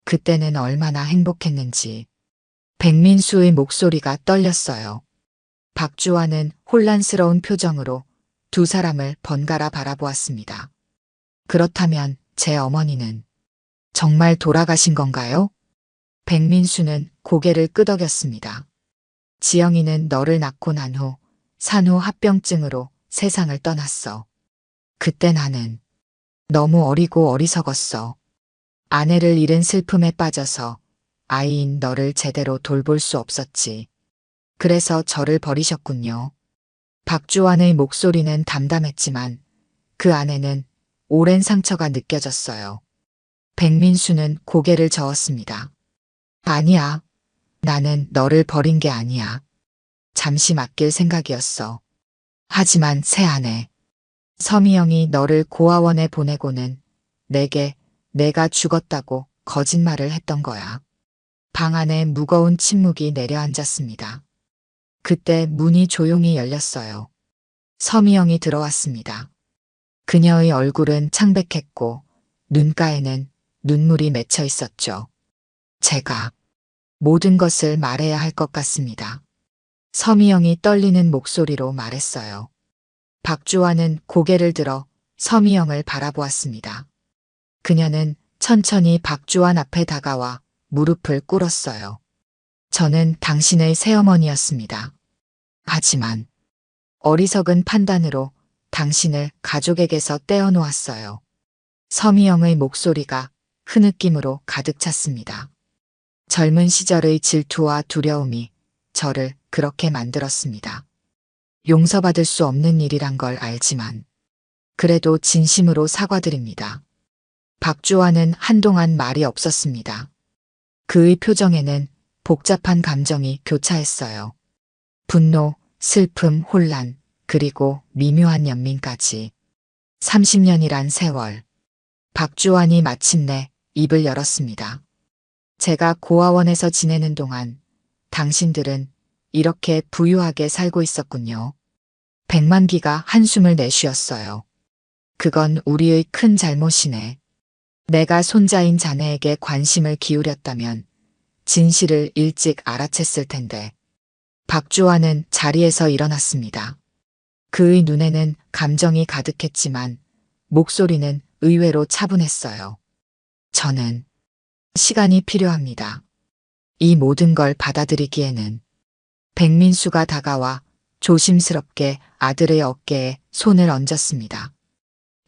그때는 얼마나 행복했는지. 백민수의 목소리가 떨렸어요. 박주환은 혼란스러운 표정으로 두 사람을 번갈아 바라보았습니다. 그렇다면 제 어머니는 정말 돌아가신 건가요? 백민수는 고개를 끄덕였습니다. 지영이는 너를 낳고 난 후 산후 합병증으로 세상을 떠났어. 그때 나는 너무 어리고 어리석었어. 아내를 잃은 슬픔에 빠져서 아이인 너를 제대로 돌볼 수 없었지. 그래서 저를 버리셨군요. 박주환의 목소리는 담담했지만 그 안에는 오랜 상처가 느껴졌어요. 백민수는 고개를 저었습니다. 아니야. 나는 너를 버린 게 아니야. 잠시 맡길 생각이었어. 하지만 새 아내, 서미영이 너를 고아원에 보내고는 내게 내가 죽었다고 거짓말을 했던 거야. 방 안에 무거운 침묵이 내려앉았습니다. 그때 문이 조용히 열렸어요. 서미영이 들어왔습니다. 그녀의 얼굴은 창백했고 눈가에는 눈물이 맺혀 있었죠. 제가 모든 것을 말해야 할 것 같습니다. 서미영이 떨리는 목소리로 말했어요. 박주환은 고개를 들어 서미영을 바라보았습니다. 그녀는 천천히 박주환 앞에 다가와 무릎을 꿇었어요. 저는 당신의 새어머니였습니다. 하지만 어리석은 판단으로 당신을 가족에게서 떼어놓았어요. 서미영의 목소리가 흐느낌으로 가득 찼습니다. 젊은 시절의 질투와 두려움이 저를 그렇게 만들었습니다. 용서받을 수 없는 일이란 걸 알지만 그래도 진심으로 사과드립니다. 박주환은 한동안 말이 없었습니다. 그의 표정에는 복잡한 감정이 교차했어요. 분노, 슬픔, 혼란, 그리고 미묘한 연민까지. 30년이란 세월. 박주환이 마침내 입을 열었습니다. 제가 고아원에서 지내는 동안 당신들은 이렇게 부유하게 살고 있었군요. 백만기가 한숨을 내쉬었어요. 그건 우리의 큰 잘못이네. 내가 손자인 자네에게 관심을 기울였다면 진실을 일찍 알아챘을 텐데. 박주환은 자리에서 일어났습니다. 그의 눈에는 감정이 가득했지만 목소리는 의외로 차분했어요. 저는 시간이 필요합니다. 이 모든 걸 받아들이기에는. 백민수가 다가와 조심스럽게 아들의 어깨에 손을 얹었습니다.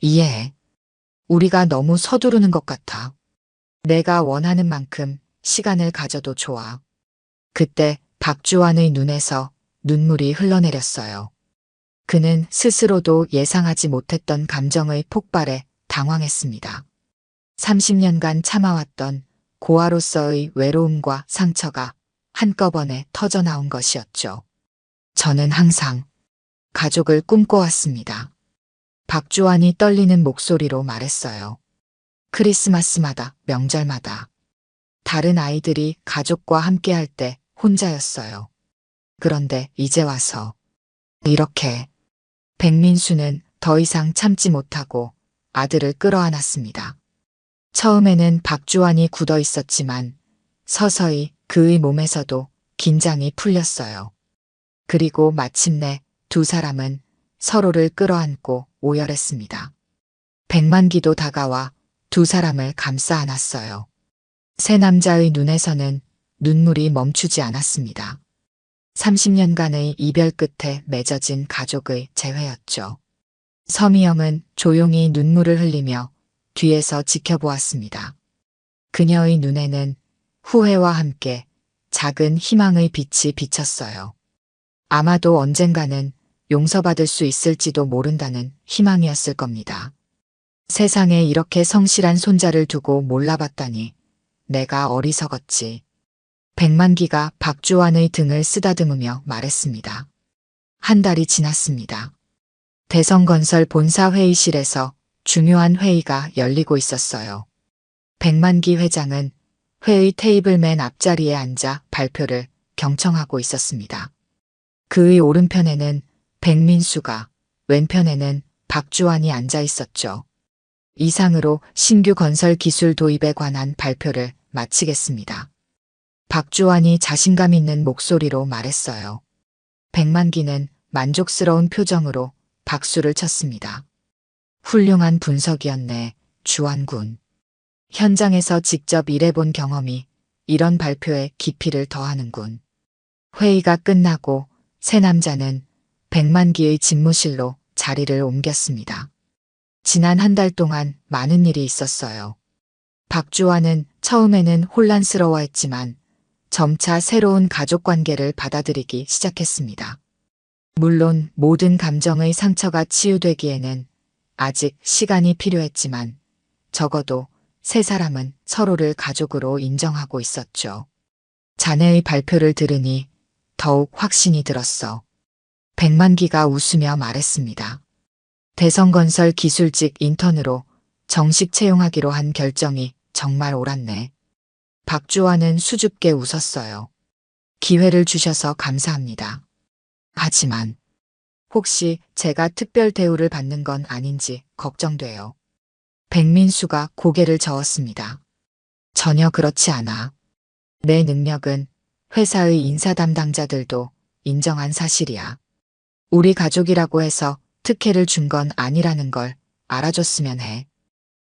이해해. 우리가 너무 서두르는 것 같아. 내가 원하는 만큼 시간을 가져도 좋아. 그때 박주환의 눈에서 눈물이 흘러내렸어요. 그는 스스로도 예상하지 못했던 감정의 폭발에 당황했습니다. 30년간 참아왔던 고아로서의 외로움과 상처가 한꺼번에 터져나온 것이었죠. 저는 항상 가족을 꿈꿔왔습니다. 박주환이 떨리는 목소리로 말했어요. 크리스마스마다, 명절마다. 다른 아이들이 가족과 함께할 때 혼자였어요. 그런데 이제 와서 이렇게. 백민수는 더 이상 참지 못하고 아들을 끌어안았습니다. 처음에는 박주환이 굳어 있었지만 서서히 그의 몸에서도 긴장이 풀렸어요. 그리고 마침내 두 사람은 서로를 끌어안고 오열했습니다. 백만기도 다가와 두 사람을 감싸 안았어요. 새 남자의 눈에서는 눈물이 멈추지 않았습니다. 30년간의 이별 끝에 맺어진 가족의 재회였죠. 서미영은 조용히 눈물을 흘리며 뒤에서 지켜보았습니다. 그녀의 눈에는 후회와 함께 작은 희망의 빛이 비쳤어요. 아마도 언젠가는 용서받을 수 있을지도 모른다는 희망이었을 겁니다. 세상에 이렇게 성실한 손자를 두고 몰라봤다니 내가 어리석었지. 백만기가 박주환의 등을 쓰다듬으며 말했습니다. 한 달이 지났습니다. 대성건설 본사 회의실에서 중요한 회의가 열리고 있었어요. 백만기 회장은 회의 테이블 맨 앞자리에 앉아 발표를 경청하고 있었습니다. 그의 오른편에는 백민수가, 왼편에는 박주환이 앉아 있었죠. 이상으로 신규 건설 기술 도입에 관한 발표를 마치겠습니다. 박주환이 자신감 있는 목소리로 말했어요. 백만기는 만족스러운 표정으로 박수를 쳤습니다. 훌륭한 분석이었네, 주환군. 현장에서 직접 일해본 경험이 이런 발표에 깊이를 더하는군. 회의가 끝나고 새 남자는 백만기의 집무실로 자리를 옮겼습니다. 지난 한 달 동안 많은 일이 있었어요. 박주환은 처음에는 혼란스러워했지만 점차 새로운 가족관계를 받아들이기 시작했습니다. 물론 모든 감정의 상처가 치유되기에는 아직 시간이 필요했지만 적어도 세 사람은 서로를 가족으로 인정하고 있었죠. 자네의 발표를 들으니 더욱 확신이 들었어. 백만기가 웃으며 말했습니다. 대성건설 기술직 인턴으로 정식 채용하기로 한 결정이 정말 옳았네. 박주환은 수줍게 웃었어요. 기회를 주셔서 감사합니다. 하지만 혹시 제가 특별 대우를 받는 건 아닌지 걱정돼요. 백민수가 고개를 저었습니다. 전혀 그렇지 않아. 내 능력은 회사의 인사 담당자들도 인정한 사실이야. 우리 가족이라고 해서 특혜를 준 건 아니라는 걸 알아줬으면 해.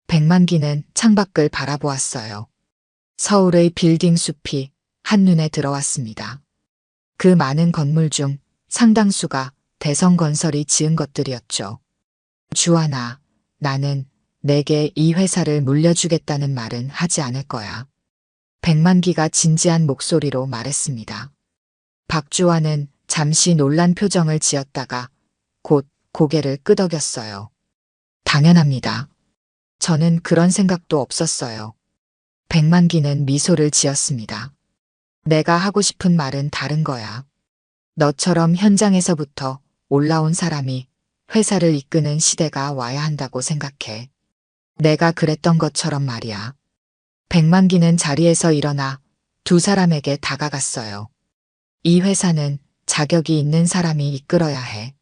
백만기는 창밖을 바라보았어요. 서울의 빌딩 숲이 한눈에 들어왔습니다. 그 많은 건물 중 상당수가 대성건설이 지은 것들이었죠. 주환아, 나는 내게 이 회사를 물려주겠다는 말은 하지 않을 거야. 백만기가 진지한 목소리로 말했습니다. 박주환은 잠시 놀란 표정을 지었다가 곧 고개를 끄덕였어요. 당연합니다. 저는 그런 생각도 없었어요. 백만기는 미소를 지었습니다. 내가 하고 싶은 말은 다른 거야. 너처럼 현장에서부터 올라온 사람이 회사를 이끄는 시대가 와야 한다고 생각해. 내가 그랬던 것처럼 말이야. 백만기는 자리에서 일어나 두 사람에게 다가갔어요. 이 회사는 자격이 있는 사람이 이끌어야 해.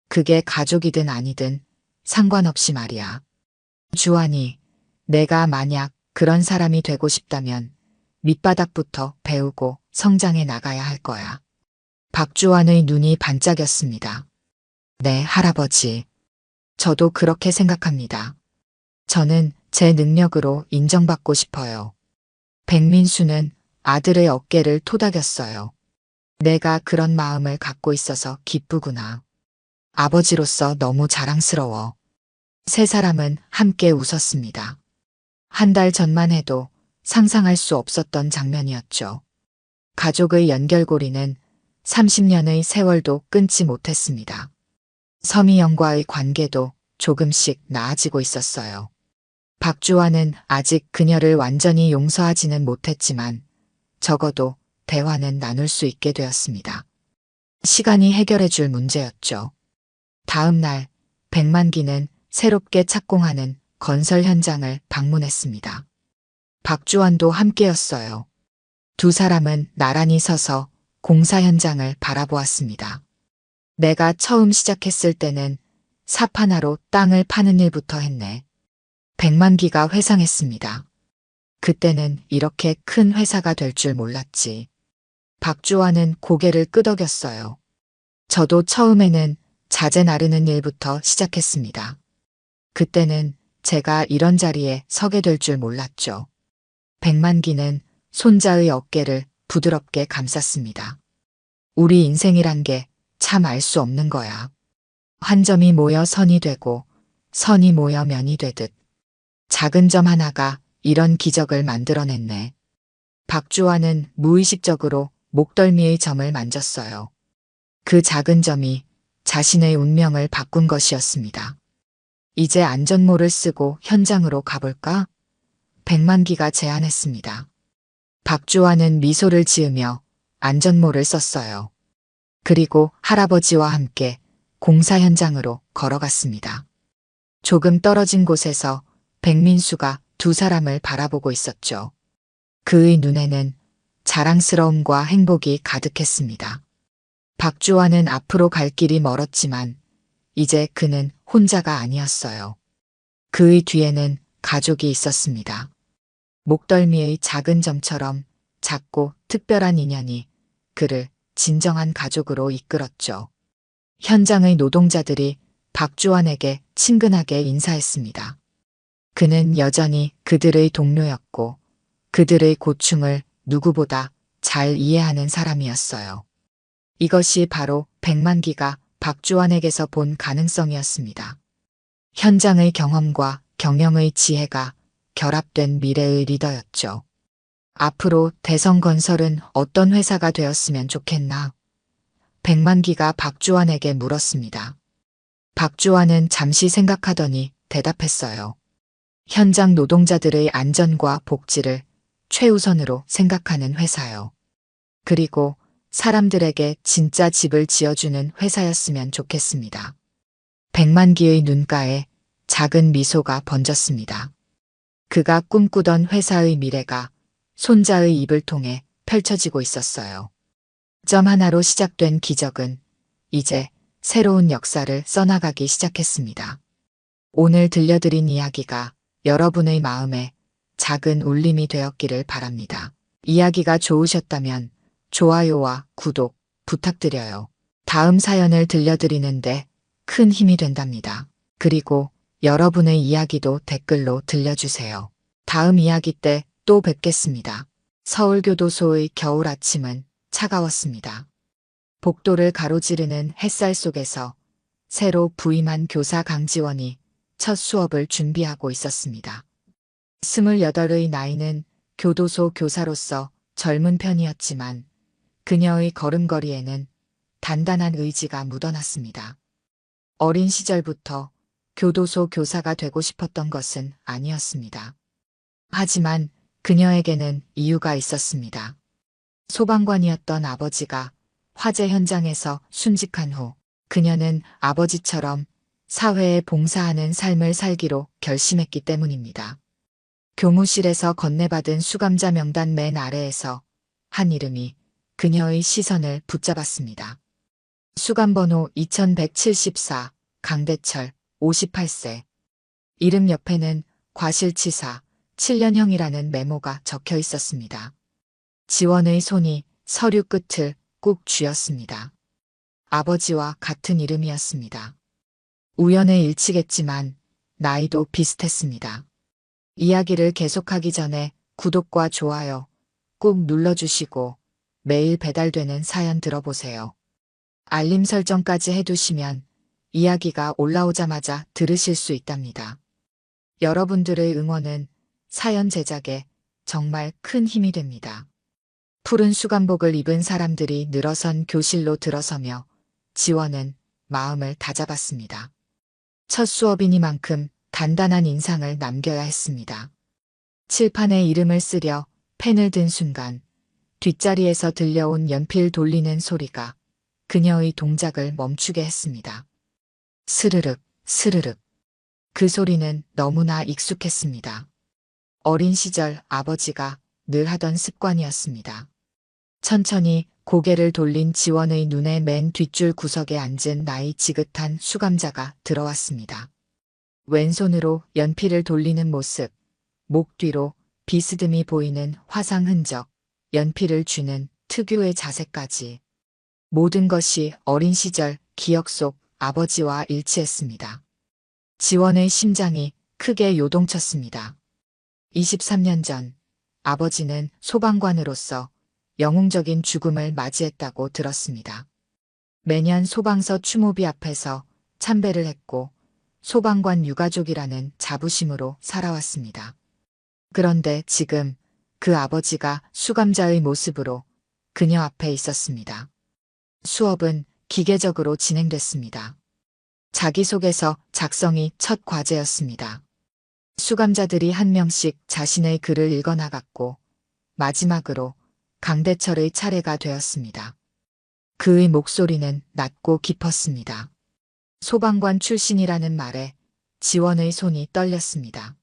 그게 가족이든 아니든 상관없이 말이야. 주환이, 내가 만약 그런 사람이 되고 싶다면 밑바닥부터 배우고 성장해 나가야 할 거야. 박주환의 눈이 반짝였습니다. 네, 할아버지. 저도 그렇게 생각합니다. 저는 제 능력으로 인정받고 싶어요. 백민수는 아들의 어깨를 토닥였어요. 내가 그런 마음을 갖고 있어서 기쁘구나. 아버지로서 너무 자랑스러워. 세 사람은 함께 웃었습니다. 한 달 전만 해도 상상할 수 없었던 장면이었죠. 가족의 연결고리는 30년의 세월도 끊지 못했습니다. 서미영과의 관계도 조금씩 나아지고 있었어요. 박주환은 아직 그녀를 완전히 용서하지는 못했지만 적어도 대화는 나눌 수 있게 되었습니다. 시간이 해결해 줄 문제였죠. 다음 날 백만기는 새롭게 착공하는 건설 현장을 방문했습니다. 박주환도 함께였어요. 두 사람은 나란히 서서 공사 현장을 바라보았습니다. 내가 처음 시작했을 때는 삽 하나로 땅을 파는 일부터 했네. 백만기가 회상했습니다. 그때는 이렇게 큰 회사가 될 줄 몰랐지. 박주환은 고개를 끄덕였어요. 저도 처음에는 자재 나르는 일부터 시작했습니다. 그때는 제가 이런 자리에 서게 될 줄 몰랐죠. 백만기는 손자의 어깨를 부드럽게 감쌌습니다. 우리 인생이란 게 참 알 수 없는 거야. 한 점이 모여 선이 되고 선이 모여 면이 되듯 작은 점 하나가 이런 기적을 만들어냈네. 박주환은 무의식적으로 목덜미의 점을 만졌어요. 그 작은 점이 자신의 운명을 바꾼 것이었습니다. 이제 안전모를 쓰고 현장으로 가볼까? 백만기가 제안했습니다. 박주환은 미소를 지으며 안전모를 썼어요. 그리고 할아버지와 함께 공사 현장으로 걸어갔습니다. 조금 떨어진 곳에서 백민수가 두 사람을 바라보고 있었죠. 그의 눈에는 자랑스러움과 행복이 가득했습니다. 박주환은 앞으로 갈 길이 멀었지만 이제 그는 혼자가 아니었어요. 그의 뒤에는 가족이 있었습니다. 목덜미의 작은 점처럼 작고 특별한 인연이 그를 진정한 가족으로 이끌었죠. 현장의 노동자들이 박주환에게 친근하게 인사했습니다. 그는 여전히 그들의 동료였고 그들의 고충을 누구보다 잘 이해하는 사람이었어요. 이것이 바로 백만기가 박주환에게서 본 가능성이었습니다. 현장의 경험과 경영의 지혜가 결합된 미래의 리더였죠. 앞으로 대성건설은 어떤 회사가 되었으면 좋겠나? 백만기가 박주환에게 물었습니다. 박주환은 잠시 생각하더니 대답했어요. 현장 노동자들의 안전과 복지를 최우선으로 생각하는 회사요. 그리고 사람들에게 진짜 집을 지어주는 회사였으면 좋겠습니다. 백만기의 눈가에 작은 미소가 번졌습니다. 그가 꿈꾸던 회사의 미래가 손자의 입을 통해 펼쳐지고 있었어요. 점 하나로 시작된 기적은 이제 새로운 역사를 써나가기 시작했습니다. 오늘 들려드린 이야기가 여러분의 마음에 작은 울림이 되었기를 바랍니다. 이야기가 좋으셨다면 좋아요와 구독 부탁드려요. 다음 사연을 들려드리는데 큰 힘이 된답니다. 그리고 여러분의 이야기도 댓글로 들려주세요. 다음 이야기 때 또 뵙겠습니다. 서울교도소의 겨울 아침은 차가웠습니다. 복도를 가로지르는 햇살 속에서 새로 부임한 교사 강지원이 첫 수업을 준비하고 있었습니다. 28의 나이는 교도소 교사로서 젊은 편이었지만 그녀의 걸음걸이에는 단단한 의지가 묻어났습니다. 어린 시절부터 교도소 교사가 되고 싶었던 것은 아니었습니다. 하지만 그녀에게는 이유가 있었습니다. 소방관이었던 아버지가 화재 현장에서 순직한 후 그녀는 아버지처럼 사회에 봉사하는 삶을 살기로 결심했기 때문입니다. 교무실에서 건네받은 수감자 명단 맨 아래에서 한 이름이 그녀의 시선을 붙잡았습니다. 수감번호 2174 강대철 58세. 이름 옆에는 과실치사 7년형이라는 메모가 적혀 있었습니다. 지원의 손이 서류 끝을 꾹 쥐었습니다. 아버지와 같은 이름이었습니다. 우연의 일치겠지만 나이도 비슷했습니다. 이야기를 계속하기 전에 구독과 좋아요 꾹 눌러주시고 매일 배달되는 사연 들어보세요. 알림 설정까지 해두시면 이야기가 올라오자마자 들으실 수 있답니다. 여러분들의 응원은 사연 제작에 정말 큰 힘이 됩니다. 푸른 수감복을 입은 사람들이 늘어선 교실로 들어서며 지원은 마음을 다잡았습니다. 첫 수업이니만큼 단단한 인상을 남겨야 했습니다. 칠판에 이름을 쓰려 펜을 든 순간 뒷자리에서 들려온 연필 돌리는 소리가 그녀의 동작을 멈추게 했습니다. 스르륵, 스르륵. 그 소리는 너무나 익숙했습니다. 어린 시절 아버지가 늘 하던 습관이었습니다. 천천히 고개를 돌린 지원의 눈에 맨 뒷줄 구석에 앉은 나이 지긋한 수감자가 들어왔습니다. 왼손으로 연필을 돌리는 모습, 목 뒤로 비스듬히 보이는 화상 흔적, 연필을 쥐는 특유의 자세까지 모든 것이 어린 시절 기억 속 아버지와 일치했습니다. 지원의 심장이 크게 요동쳤습니다. 23년 전 아버지는 소방관으로서 영웅적인 죽음을 맞이했다고 들었습니다. 매년 소방서 추모비 앞에서 참배를 했고 소방관 유가족이라는 자부심으로 살아왔습니다. 그런데 지금 그 아버지가 수감자의 모습으로 그녀 앞에 있었습니다. 수업은 기계적으로 진행됐습니다. 자기소개서 작성이 첫 과제였습니다. 수감자들이 한 명씩 자신의 글을 읽어나갔고 마지막으로 강대철의 차례가 되었습니다. 그의 목소리는 낮고 깊었습니다. 소방관 출신이라는 말에 지원의 손이 떨렸습니다.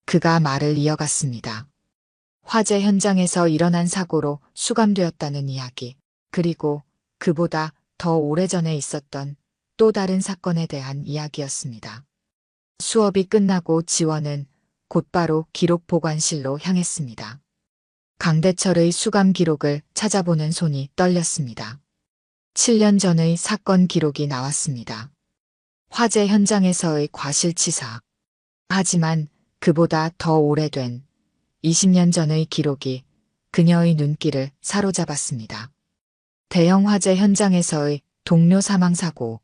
그가 말을 이어갔습니다. 화재 현장에서 일어난 사고로 수감되었다는 이야기, 그리고 그보다 더 오래전에 있었던 또 다른 사건에 대한 이야기였습니다. 수업이 끝나고 지원은 곧바로 기록 보관실로 향했습니다. 강대철의 수감 기록을 찾아보는 손이 떨렸습니다. 7년 전의 사건 기록이 나왔습니다. 화재 현장에서의 과실치사. 하지만 그보다 더 오래된 20년 전의 기록이 그녀의 눈길을 사로잡았습니다. 대형 화재 현장에서의 동료 사망 사고.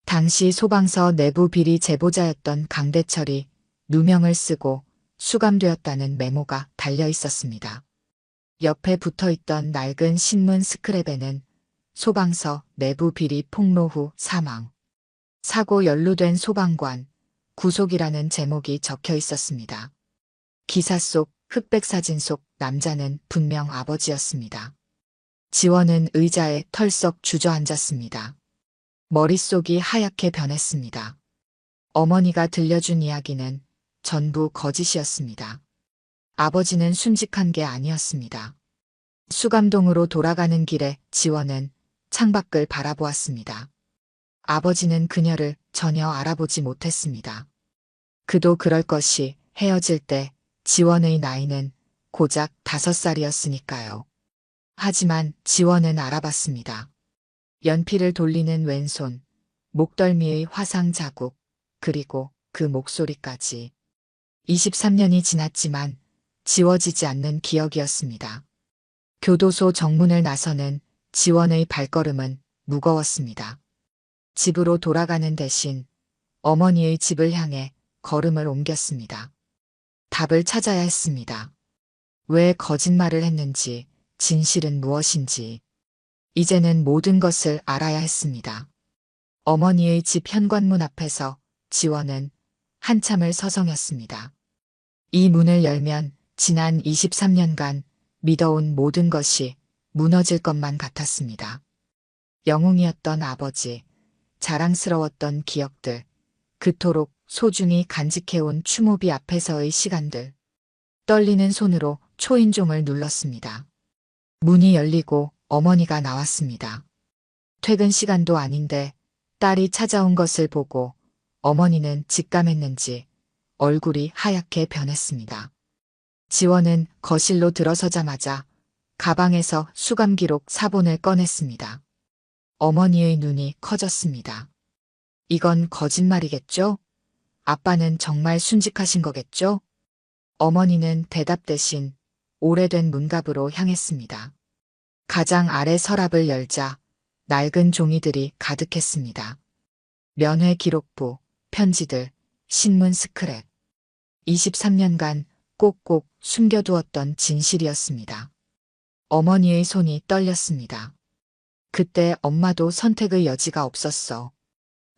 당시 소방서 내부 비리 제보자였던 강대철이 누명을 쓰고 수감되었다는 메모가 달려 있었습니다. 옆에 붙어 있던 낡은 신문 스크랩에는 소방서 내부 비리 폭로 후 사망. 사고 연루된 소방관, 구속이라는 제목이 적혀 있었습니다. 기사 속 흑백 사진 속 남자는 분명 아버지였습니다. 지원은 의자에 털썩 주저앉았습니다. 머릿속이 하얗게 변했습니다. 어머니가 들려준 이야기는 전부 거짓이었습니다. 아버지는 순직한 게 아니었습니다. 수감동으로 돌아가는 길에 지원은 창밖을 바라보았습니다. 아버지는 그녀를 전혀 알아보지 못했습니다. 그도 그럴 것이 헤어질 때 지원의 나이는 고작 5살이었으니까요. 하지만 지원은 알아봤습니다. 연필을 돌리는 왼손, 목덜미의 화상 자국, 그리고 그 목소리까지. 23년이 지났지만 지워지지 않는 기억이었습니다. 교도소 정문을 나서는 지원의 발걸음은 무거웠습니다. 집으로 돌아가는 대신 어머니의 집을 향해 걸음을 옮겼습니다. 답을 찾아야 했습니다. 왜 거짓말을 했는지, 진실은 무엇인지. 이제는 모든 것을 알아야 했습니다. 어머니의 집 현관문 앞에서 지원은 한참을 서성였습니다. 이 문을 열면 지난 23년간 믿어온 모든 것이 무너질 것만 같았습니다. 영웅이었던 아버지, 자랑스러웠던 기억들, 그토록 소중히 간직해온 추모비 앞에서의 시간들. 떨리는 손으로 초인종을 눌렀습니다. 문이 열리고 어머니가 나왔습니다. 퇴근 시간도 아닌데 딸이 찾아온 것을 보고 어머니는 직감했는지 얼굴이 하얗게 변했습니다. 지원은 거실로 들어서자마자 가방에서 수감 기록 사본을 꺼냈습니다. 어머니의 눈이 커졌습니다. 이건 거짓말이겠죠? 아빠는 정말 순직하신 거겠죠? 어머니는 대답 대신 오래된 문갑으로 향했습니다. 가장 아래 서랍을 열자 낡은 종이들이 가득했습니다. 면회 기록부, 편지들, 신문 스크랩. 23년간 꼭꼭 숨겨두었던 진실이었습니다. 어머니의 손이 떨렸습니다. 그때 엄마도 선택의 여지가 없었어.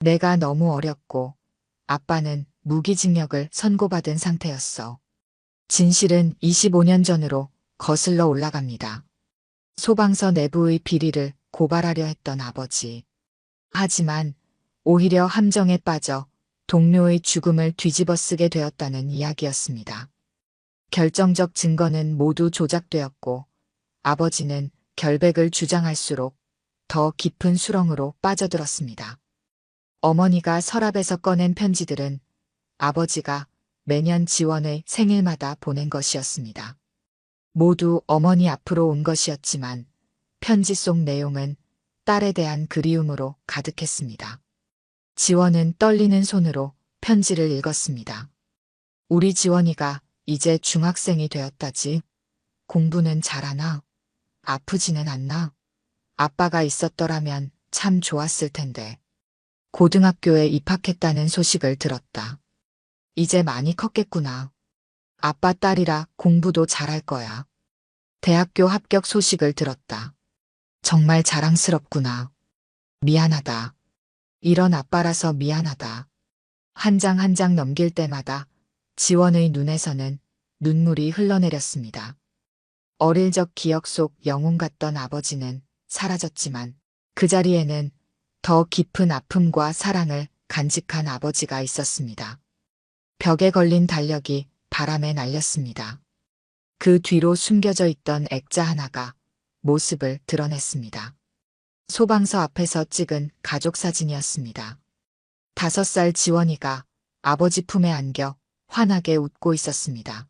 내가 너무 어렸고 아빠는 무기징역을 선고받은 상태였어. 진실은 25년 전으로 거슬러 올라갑니다. 소방서 내부의 비리를 고발하려 했던 아버지. 하지만 오히려 함정에 빠져 동료의 죽음을 뒤집어쓰게 되었다는 이야기였습니다. 결정적 증거는 모두 조작되었고 아버지는 결백을 주장할수록 더 깊은 수렁으로 빠져들었습니다. 어머니가 서랍에서 꺼낸 편지들은 아버지가 매년 지원의 생일마다 보낸 것이었습니다. 모두 어머니 앞으로 온 것이었지만 편지 속 내용은 딸에 대한 그리움으로 가득했습니다. 지원은 떨리는 손으로 편지를 읽었습니다. 우리 지원이가 이제 중학생이 되었다지. 공부는 잘하나? 아프지는 않나? 아빠가 있었더라면 참 좋았을 텐데. 고등학교에 입학했다는 소식을 들었다. 이제 많이 컸겠구나. 아빠 딸이라 공부도 잘할 거야. 대학교 합격 소식을 들었다. 정말 자랑스럽구나. 미안하다. 이런 아빠라서 미안하다. 한 장 한 장 넘길 때마다 지원의 눈에서는 눈물이 흘러내렸습니다. 어릴 적 기억 속 영웅 같던 아버지는 사라졌지만 그 자리에는 더 깊은 아픔과 사랑을 간직한 아버지가 있었습니다. 벽에 걸린 달력이 바람에 날렸습니다. 그 뒤로 숨겨져 있던 액자 하나가 모습을 드러냈습니다. 소방서 앞에서 찍은 가족 사진이었습니다. 5살 지원이가 아버지 품에 안겨 환하게 웃고 있었습니다.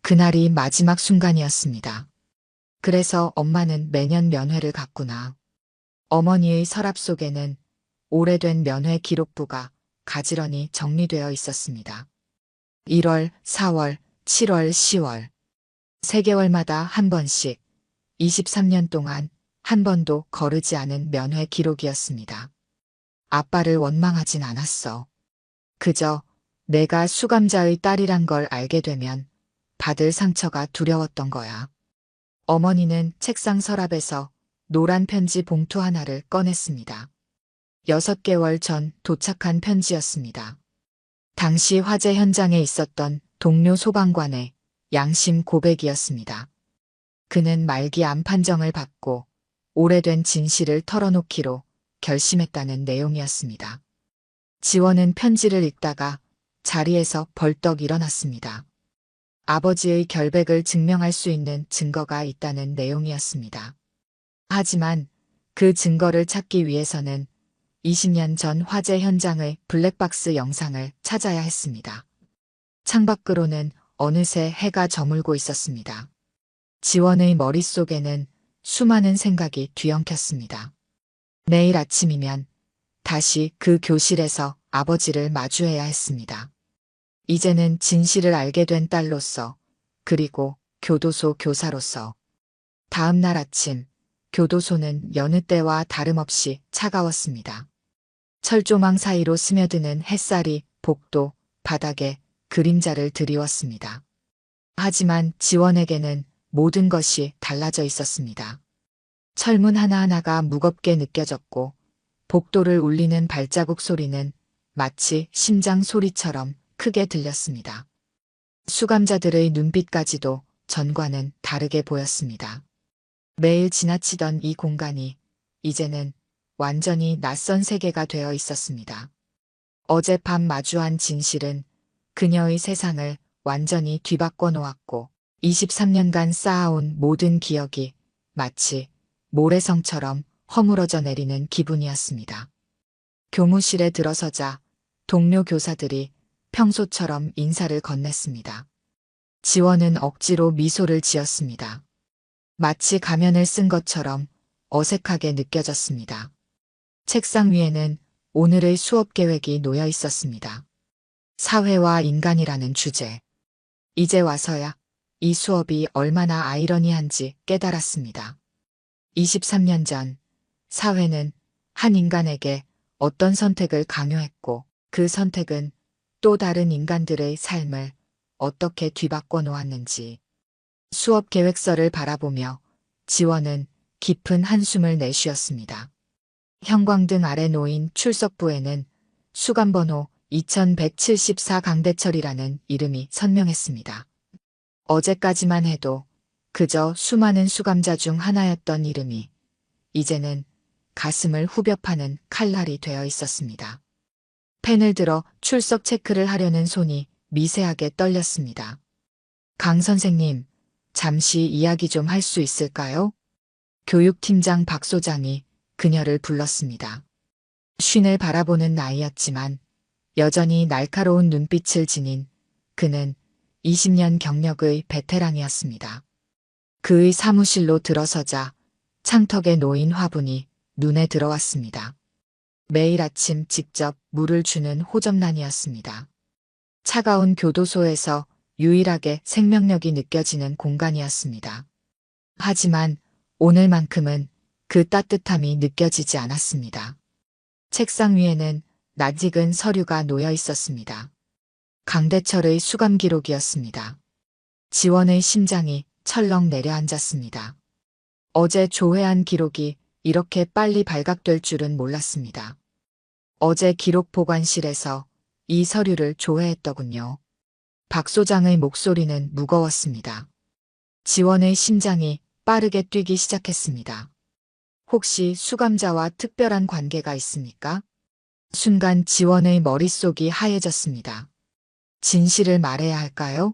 그날이 마지막 순간이었습니다. 그래서 엄마는 매년 면회를 갔구나. 어머니의 서랍 속에는 오래된 면회 기록부가 가지런히 정리되어 있었습니다. 1월, 4월, 7월, 10월. 3개월마다 한 번씩 23년 동안 한 번도 거르지 않은 면회 기록이었습니다. 아빠를 원망하진 않았어. 그저 내가 수감자의 딸이란 걸 알게 되면 받을 상처가 두려웠던 거야. 어머니는 책상 서랍에서 노란 편지 봉투 하나를 꺼냈습니다. 6개월 전 도착한 편지였습니다. 당시 화재 현장에 있었던 동료 소방관의 양심 고백이었습니다. 그는 말기 암 판정을 받고 오래된 진실을 털어놓기로 결심했다는 내용이었습니다. 지원은 편지를 읽다가 자리에서 벌떡 일어났습니다. 아버지의 결백을 증명할 수 있는 증거가 있다는 내용이었습니다. 하지만 그 증거를 찾기 위해서는 20년 전 화재 현장의 블랙박스 영상을 찾아야 했습니다. 창밖으로는 어느새 해가 저물고 있었습니다. 지원의 머릿속에는 수많은 생각이 뒤엉켰습니다. 내일 아침이면 다시 그 교실에서 아버지를 마주해야 했습니다. 이제는 진실을 알게 된 딸로서, 그리고 교도소 교사로서. 다음 날 아침, 교도소는 여느 때와 다름없이 차가웠습니다. 철조망 사이로 스며드는 햇살이 복도, 바닥에 그림자를 드리웠습니다. 하지만 지원에게는 모든 것이 달라져 있었습니다. 철문 하나하나가 무겁게 느껴졌고 복도를 울리는 발자국 소리는 마치 심장 소리처럼 크게 들렸습니다. 수감자들의 눈빛까지도 전과는 다르게 보였습니다. 매일 지나치던 이 공간이 이제는 완전히 낯선 세계가 되어 있었습니다. 어젯밤 마주한 진실은 그녀의 세상을 완전히 뒤바꿔 놓았고 23년간 쌓아온 모든 기억이 마치 모래성처럼 허물어져 내리는 기분이었습니다. 교무실에 들어서자 동료 교사들이 평소처럼 인사를 건넸습니다. 지원은 억지로 미소를 지었습니다. 마치 가면을 쓴 것처럼 어색하게 느껴졌습니다. 책상 위에는 오늘의 수업 계획이 놓여 있었습니다. 사회와 인간이라는 주제. 이제 와서야 이 수업이 얼마나 아이러니한지 깨달았습니다. 23년 전 사회는 한 인간에게 어떤 선택을 강요했고 그 선택은 또 다른 인간들의 삶을 어떻게 뒤바꿔 놓았는지. 수업 계획서를 바라보며 지원은 깊은 한숨을 내쉬었습니다. 형광등 아래 놓인 출석부에는 수감번호 2174 강대철이라는 이름이 선명했습니다. 어제까지만 해도 그저 수많은 수감자 중 하나였던 이름이 이제는 가슴을 후벼 파는 칼날이 되어 있었습니다. 펜을 들어 출석 체크를 하려는 손이 미세하게 떨렸습니다. 강 선생님, 잠시 이야기 좀 할 수 있을까요? 교육팀장 박 소장이 그녀를 불렀습니다. 쉰을 바라보는 나이였지만 여전히 날카로운 눈빛을 지닌 그는 20년 경력의 베테랑이었습니다. 그의 사무실로 들어서자 창턱에 놓인 화분이 눈에 들어왔습니다. 매일 아침 직접 물을 주는 호접란이었습니다. 차가운 교도소에서 유일하게 생명력이 느껴지는 공간이었습니다. 하지만 오늘만큼은 그 따뜻함이 느껴지지 않았습니다. 책상 위에는 낯익은 서류가 놓여 있었습니다. 강대철의 수감 기록이었습니다. 지원의 심장이 철렁 내려앉았습니다. 어제 조회한 기록이 이렇게 빨리 발각될 줄은 몰랐습니다. 어제 기록 보관실에서 이 서류를 조회했더군요. 박 소장의 목소리는 무거웠습니다. 지원의 심장이 빠르게 뛰기 시작했습니다. 혹시 수감자와 특별한 관계가 있습니까? 순간 지원의 머릿속이 하얘졌습니다. 진실을 말해야 할까요?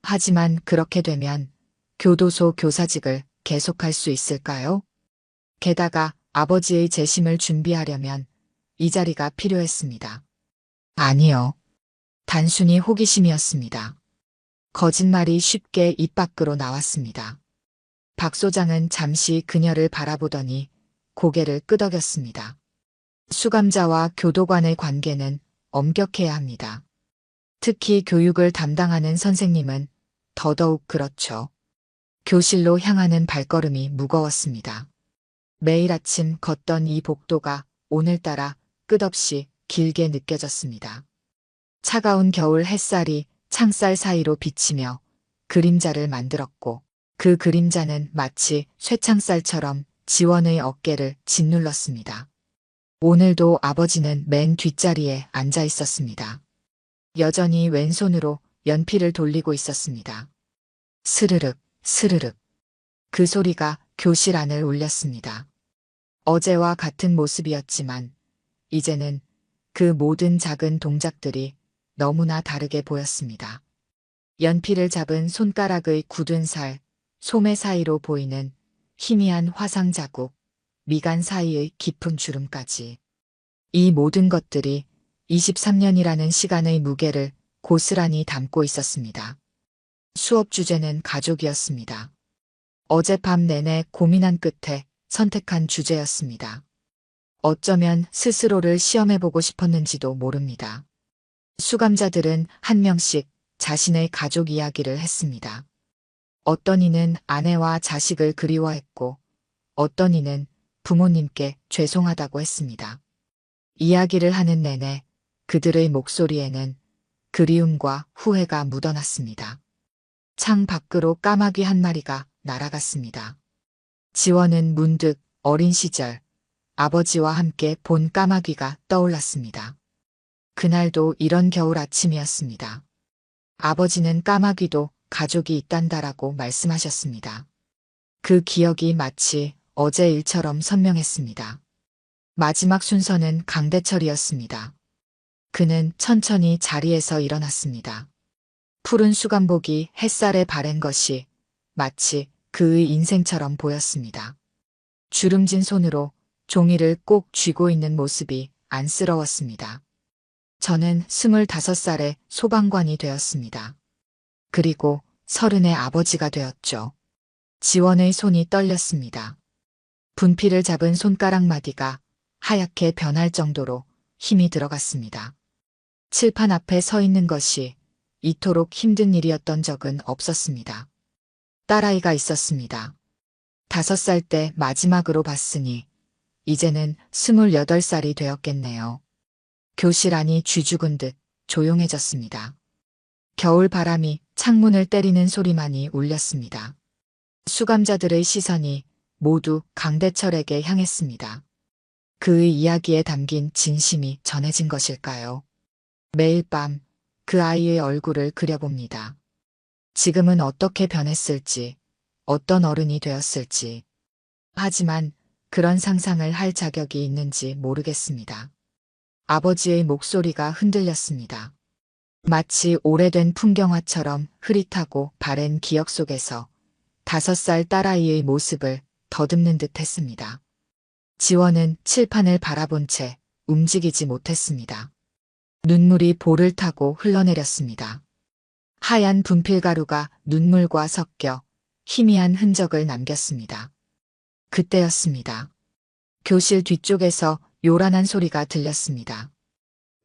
하지만 그렇게 되면 교도소 교사직을 계속할 수 있을까요? 게다가 아버지의 재심을 준비하려면 이 자리가 필요했습니다. 아니요. 단순히 호기심이었습니다. 거짓말이 쉽게 입 밖으로 나왔습니다. 박 소장은 잠시 그녀를 바라보더니 고개를 끄덕였습니다. 수감자와 교도관의 관계는 엄격해야 합니다. 특히 교육을 담당하는 선생님은 더더욱 그렇죠. 교실로 향하는 발걸음이 무거웠습니다. 매일 아침 걷던 이 복도가 오늘따라 끝없이 길게 느껴졌습니다. 차가운 겨울 햇살이 창살 사이로 비치며 그림자를 만들었고 그 그림자는 마치 쇠창살처럼 지원의 어깨를 짓눌렀습니다. 오늘도 아버지는 맨 뒷자리에 앉아 있었습니다. 여전히 왼손으로 연필을 돌리고 있었습니다. 스르륵, 스르륵. 그 소리가 교실 안을 울렸습니다. 어제와 같은 모습이었지만 이제는 그 모든 작은 동작들이 너무나 다르게 보였습니다. 연필을 잡은 손가락의 굳은 살, 소매 사이로 보이는 희미한 화상 자국, 미간 사이의 깊은 주름까지. 이 모든 것들이 23년이라는 시간의 무게를 고스란히 담고 있었습니다. 수업 주제는 가족이었습니다. 어젯밤 내내 고민한 끝에 선택한 주제였습니다. 어쩌면 스스로를 시험해보고 싶었는지도 모릅니다. 수감자들은 한 명씩 자신의 가족 이야기를 했습니다. 어떤 이는 아내와 자식을 그리워했고 어떤 이는 부모님께 죄송하다고 했습니다. 이야기를 하는 내내 그들의 목소리에는 그리움과 후회가 묻어났습니다. 창 밖으로 까마귀 한 마리가 날아갔습니다. 지원은 문득 어린 시절 아버지와 함께 본 까마귀가 떠올랐습니다. 그날도 이런 겨울 아침이었습니다. 아버지는 까마귀도 가족이 있단다라고 말씀하셨습니다. 그 기억이 마치 어제 일처럼 선명했습니다. 마지막 순서는 강대철이었습니다. 그는 천천히 자리에서 일어났습니다. 푸른 수감복이 햇살에 바랜 것이 마치 그의 인생처럼 보였습니다. 주름진 손으로 종이를 꼭 쥐고 있는 모습이 안쓰러웠습니다. 저는 25살에 소방관이 되었습니다. 그리고 30의 아버지가 되었죠. 지원의 손이 떨렸습니다. 분필을 잡은 손가락 마디가 하얗게 변할 정도로 힘이 들어갔습니다. 칠판 앞에 서 있는 것이 이토록 힘든 일이었던 적은 없었습니다. 딸아이가 있었습니다. 5살 때 마지막으로 봤으니 이제는 28살이 되었겠네요. 교실 안이 쥐죽은 듯 조용해졌습니다. 겨울 바람이 창문을 때리는 소리만이 울렸습니다. 수감자들의 시선이 모두 강대철에게 향했습니다. 그의 이야기에 담긴 진심이 전해진 것일까요? 매일 밤 그 아이의 얼굴을 그려봅니다. 지금은 어떻게 변했을지, 어떤 어른이 되었을지. 하지만 그런 상상을 할 자격이 있는지 모르겠습니다. 아버지의 목소리가 흔들렸습니다. 마치 오래된 풍경화처럼 흐릿하고 바랜 기억 속에서 5살 딸아이의 모습을 더듬는 듯 했습니다. 지원은 칠판을 바라본 채 움직이지 못했습니다. 눈물이 볼을 타고 흘러내렸습니다. 하얀 분필가루가 눈물과 섞여 희미한 흔적을 남겼습니다. 그때였습니다. 교실 뒤쪽에서 요란한 소리가 들렸습니다.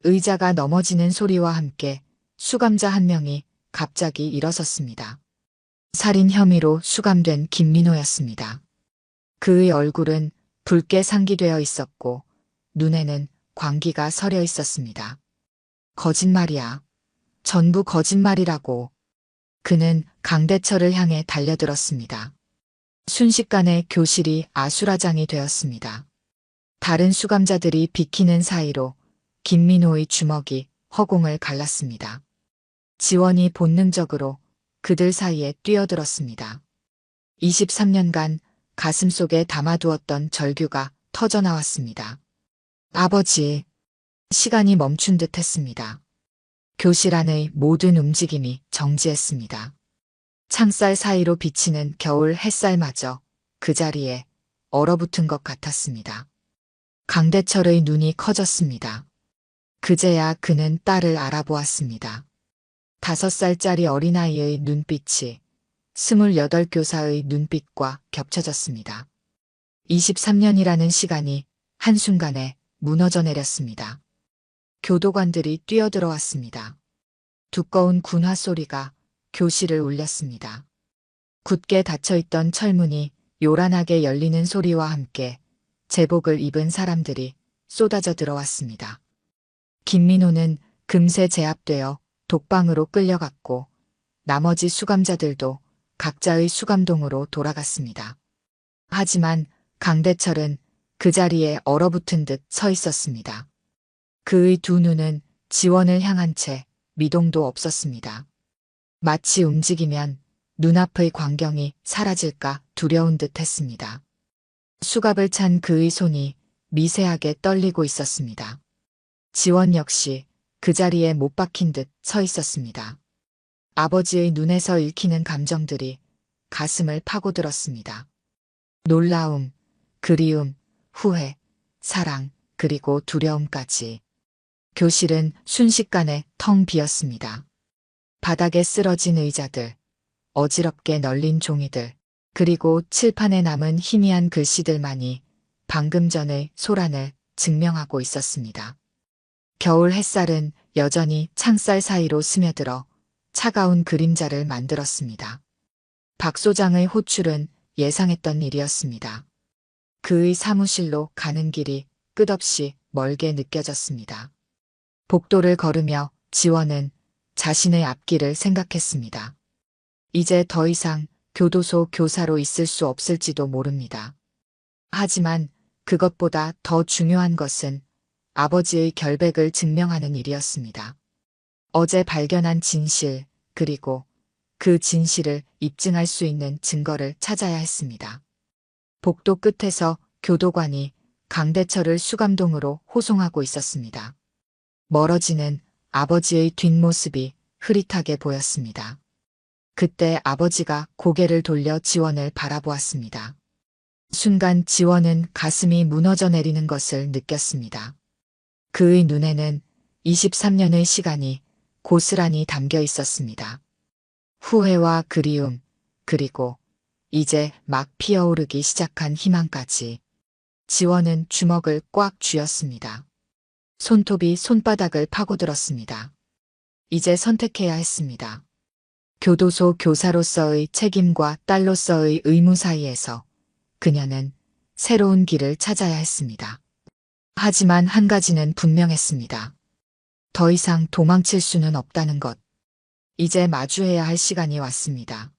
의자가 넘어지는 소리와 함께 수감자 한 명이 갑자기 일어섰습니다. 살인 혐의로 수감된 김민호였습니다. 그의 얼굴은 붉게 상기되어 있었고 눈에는 광기가 서려 있었습니다. 거짓말이야. 전부 거짓말이라고. 그는 강대철을 향해 달려들었습니다. 순식간에 교실이 아수라장이 되었습니다. 다른 수감자들이 비키는 사이로 김민호의 주먹이 허공을 갈랐습니다. 지원이 본능적으로 그들 사이에 뛰어들었습니다. 23년간 가슴속에 담아두었던 절규가 터져나왔습니다. 아버지, 시간이 멈춘 듯 했습니다. 교실 안의 모든 움직임이 정지했습니다. 창살 사이로 비치는 겨울 햇살마저 그 자리에 얼어붙은 것 같았습니다. 강대철의 눈이 커졌습니다. 그제야 그는 딸을 알아보았습니다. 5살짜리 어린아이의 눈빛이 28 교사의 눈빛과 겹쳐졌습니다. 23년이라는 시간이 한순간에 무너져 내렸습니다. 교도관들이 뛰어들어왔습니다. 두꺼운 군화 소리가 교실을 울렸습니다. 굳게 닫혀있던 철문이 요란하게 열리는 소리와 함께 제복을 입은 사람들이 쏟아져 들어왔습니다. 김민호는 금세 제압되어 독방으로 끌려갔고 나머지 수감자들도 각자의 수감동으로 돌아갔습니다. 하지만 강대철은 그 자리에 얼어붙은 듯 서 있었습니다. 그의 두 눈은 지원을 향한 채 미동도 없었습니다. 마치 움직이면 눈앞의 광경이 사라질까 두려운 듯 했습니다. 수갑을 찬 그의 손이 미세하게 떨리고 있었습니다. 지원 역시 그 자리에 못 박힌 듯 서 있었습니다. 아버지의 눈에서 읽히는 감정들이 가슴을 파고들었습니다. 놀라움, 그리움, 후회, 사랑, 그리고 두려움까지. 교실은 순식간에 텅 비었습니다. 바닥에 쓰러진 의자들, 어지럽게 널린 종이들, 그리고 칠판에 남은 희미한 글씨들만이 방금 전의 소란을 증명하고 있었습니다. 겨울 햇살은 여전히 창살 사이로 스며들어 차가운 그림자를 만들었습니다. 박 소장의 호출은 예상했던 일이었습니다. 그의 사무실로 가는 길이 끝없이 멀게 느껴졌습니다. 복도를 걸으며 지원은 자신의 앞길을 생각했습니다. 이제 더 이상 교도소 교사로 있을 수 없을지도 모릅니다. 하지만 그것보다 더 중요한 것은 아버지의 결백을 증명하는 일이었습니다. 어제 발견한 진실, 그리고 그 진실을 입증할 수 있는 증거를 찾아야 했습니다. 복도 끝에서 교도관이 강대철을 수감동으로 호송하고 있었습니다. 멀어지는 아버지의 뒷모습이 흐릿하게 보였습니다. 그때 아버지가 고개를 돌려 지원을 바라보았습니다. 순간 지원은 가슴이 무너져 내리는 것을 느꼈습니다. 그의 눈에는 23년의 시간이 고스란히 담겨 있었습니다. 후회와 그리움, 그리고 이제 막 피어오르기 시작한 희망까지. 지원은 주먹을 꽉 쥐었습니다. 손톱이 손바닥을 파고들었습니다. 이제 선택해야 했습니다. 교도소 교사로서의 책임과 딸로서의 의무 사이에서 그녀는 새로운 길을 찾아야 했습니다. 하지만 한 가지는 분명했습니다. 더 이상 도망칠 수는 없다는 것. 이제 마주해야 할 시간이 왔습니다.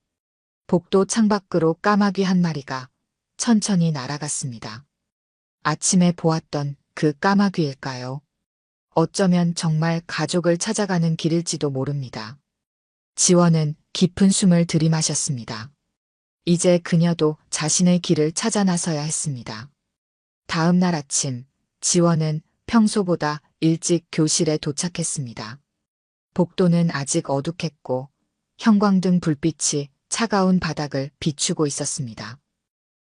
복도 창밖으로 까마귀 한 마리가 천천히 날아갔습니다. 아침에 보았던 그 까마귀일까요? 어쩌면 정말 가족을 찾아가는 길일지도 모릅니다. 지원은 깊은 숨을 들이마셨습니다. 이제 그녀도 자신의 길을 찾아 나서야 했습니다. 다음 날 아침, 지원은 평소보다 일찍 교실에 도착했습니다. 복도는 아직 어둑했고 형광등 불빛이 차가운 바닥을 비추고 있었습니다.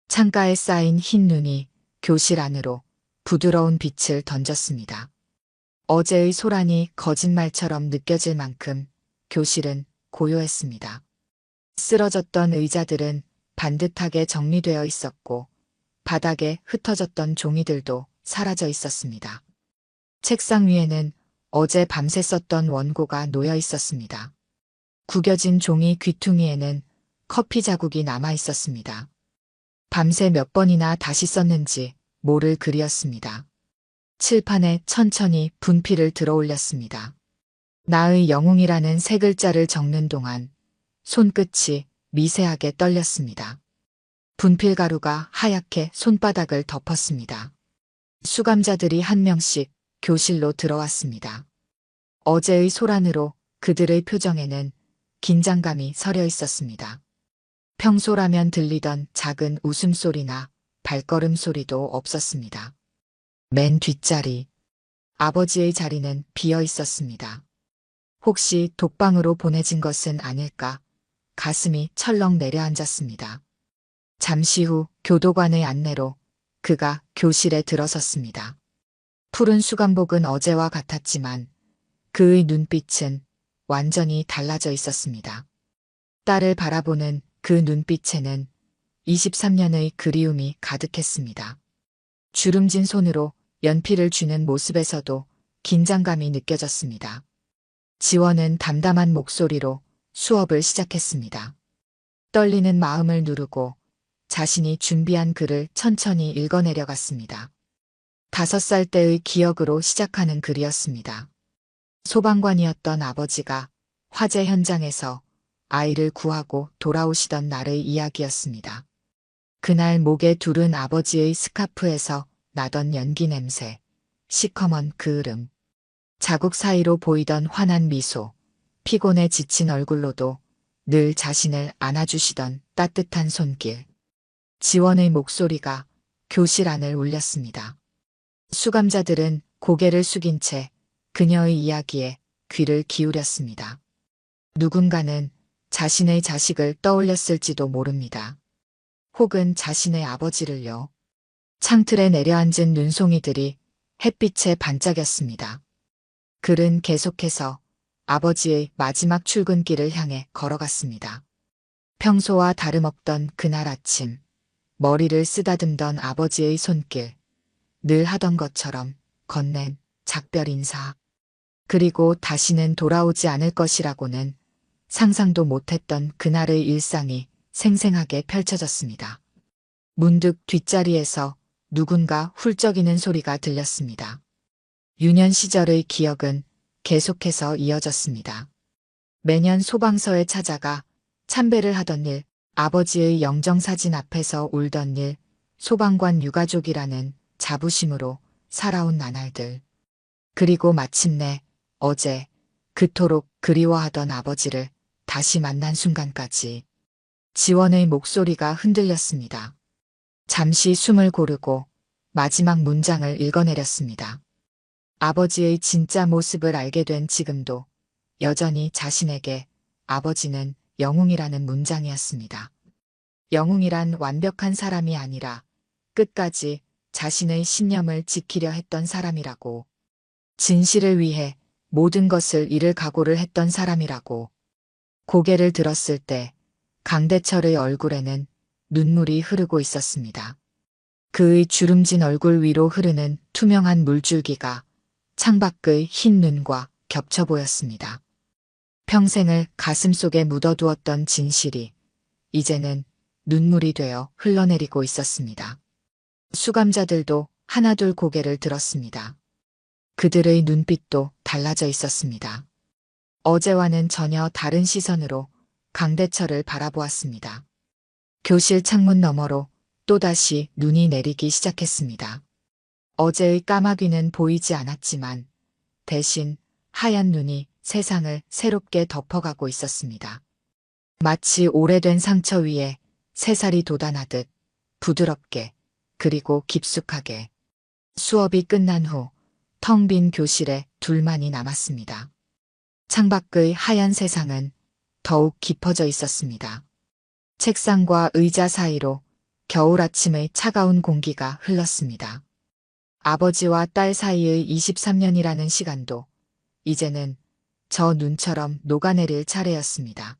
창가에 쌓인 흰 눈이 교실 안으로 부드러운 빛을 던졌습니다. 어제의 소란이 거짓말처럼 느껴질 만큼 교실은 고요했습니다. 쓰러졌던 의자들은 반듯하게 정리되어 있었고 바닥에 흩어졌던 종이들도 사라져 있었습니다. 책상 위에는 어제 밤새 썼던 원고가 놓여 있었습니다. 구겨진 종이 귀퉁이에는 커피 자국이 남아 있었습니다. 밤새 몇 번이나 다시 썼는지 모를 글이었습니다. 칠판에 천천히 분필을 들어 올렸습니다. 나의 영웅이라는 세 글자를 적는 동안 손끝이 미세하게 떨렸습니다. 분필 가루가 하얗게 손바닥을 덮었습니다. 수감자들이 한 명씩 교실로 들어왔습니다. 어제의 소란으로 그들의 표정에는 긴장감이 서려 있었습니다. 평소라면 들리던 작은 웃음소리나 발걸음 소리도 없었습니다. 맨 뒷자리, 아버지의 자리는 비어 있었습니다. 혹시 독방으로 보내진 것은 아닐까? 가슴이 철렁 내려앉았습니다. 잠시 후 교도관의 안내로 그가 교실에 들어섰습니다. 푸른 수감복은 어제와 같았지만 그의 눈빛은 완전히 달라져 있었습니다. 딸을 바라보는 그 눈빛에는 23년의 그리움이 가득했습니다. 주름진 손으로 연필을 쥐는 모습에서도 긴장감이 느껴졌습니다. 지원은 담담한 목소리로 수업을 시작했습니다. 떨리는 마음을 누르고 자신이 준비한 글을 천천히 읽어내려갔습니다. 5살 때의 기억으로 시작하는 글이었습니다. 소방관이었던 아버지가 화재 현장에서 아이를 구하고 돌아오시던 날의 이야기였습니다. 그날 목에 두른 아버지의 스카프에서 나던 연기 냄새, 시커먼 그을음, 자국 사이로 보이던 환한 미소, 피곤에 지친 얼굴로도 늘 자신을 안아주시던 따뜻한 손길. 지원의 목소리가 교실 안을 울렸습니다. 수감자들은 고개를 숙인 채 그녀의 이야기에 귀를 기울였습니다. 누군가는 자신의 자식을 떠올렸을지도 모릅니다. 혹은 자신의 아버지를요. 창틀에 내려앉은 눈송이들이 햇빛에 반짝였습니다. 글은 계속해서 아버지의 마지막 출근길을 향해 걸어갔습니다. 평소와 다름없던 그날 아침, 머리를 쓰다듬던 아버지의 손길, 늘 하던 것처럼 건넨 작별 인사, 그리고 다시는 돌아오지 않을 것이라고는 상상도 못했던 그날의 일상이 생생하게 펼쳐졌습니다. 문득 뒷자리에서 누군가 훌쩍이는 소리가 들렸습니다. 유년 시절의 기억은 계속해서 이어졌습니다. 매년 소방서에 찾아가 참배를 하던 일, 아버지의 영정사진 앞에서 울던 일, 소방관 유가족이라는 자부심으로 살아온 나날들. 그리고 마침내 어제 그토록 그리워하던 아버지를 다시 만난 순간까지 지원의 목소리가 흔들렸습니다. 잠시 숨을 고르고 마지막 문장을 읽어내렸습니다. 아버지의 진짜 모습을 알게 된 지금도 여전히 자신에게 아버지는 영웅이라는 문장이었습니다. 영웅이란 완벽한 사람이 아니라 끝까지 자신의 신념을 지키려 했던 사람이라고, 진실을 위해 모든 것을 잃을 각오를 했던 사람이라고. 고개를 들었을 때 강대철의 얼굴에는 눈물이 흐르고 있었습니다. 그의 주름진 얼굴 위로 흐르는 투명한 물줄기가 창밖의 흰 눈과 겹쳐 보였습니다. 평생을 가슴속에 묻어두었던 진실이 이제는 눈물이 되어 흘러내리고 있었습니다. 수감자들도 하나둘 고개를 들었습니다. 그들의 눈빛도 달라져 있었습니다. 어제와는 전혀 다른 시선으로 강대철을 바라보았습니다. 교실 창문 너머로 또다시 눈이 내리기 시작했습니다. 어제의 까마귀는 보이지 않았지만 대신 하얀 눈이 세상을 새롭게 덮어가고 있었습니다. 마치 오래된 상처 위에 새살이 돋아나듯 부드럽게 그리고 깊숙하게. 수업이 끝난 후 텅 빈 교실에 둘만이 남았습니다. 창밖의 하얀 세상은 더욱 깊어져 있었습니다. 책상과 의자 사이로 겨울 아침의 차가운 공기가 흘렀습니다. 아버지와 딸 사이의 23년이라는 시간도 이제는 저 눈처럼 녹아내릴 차례였습니다.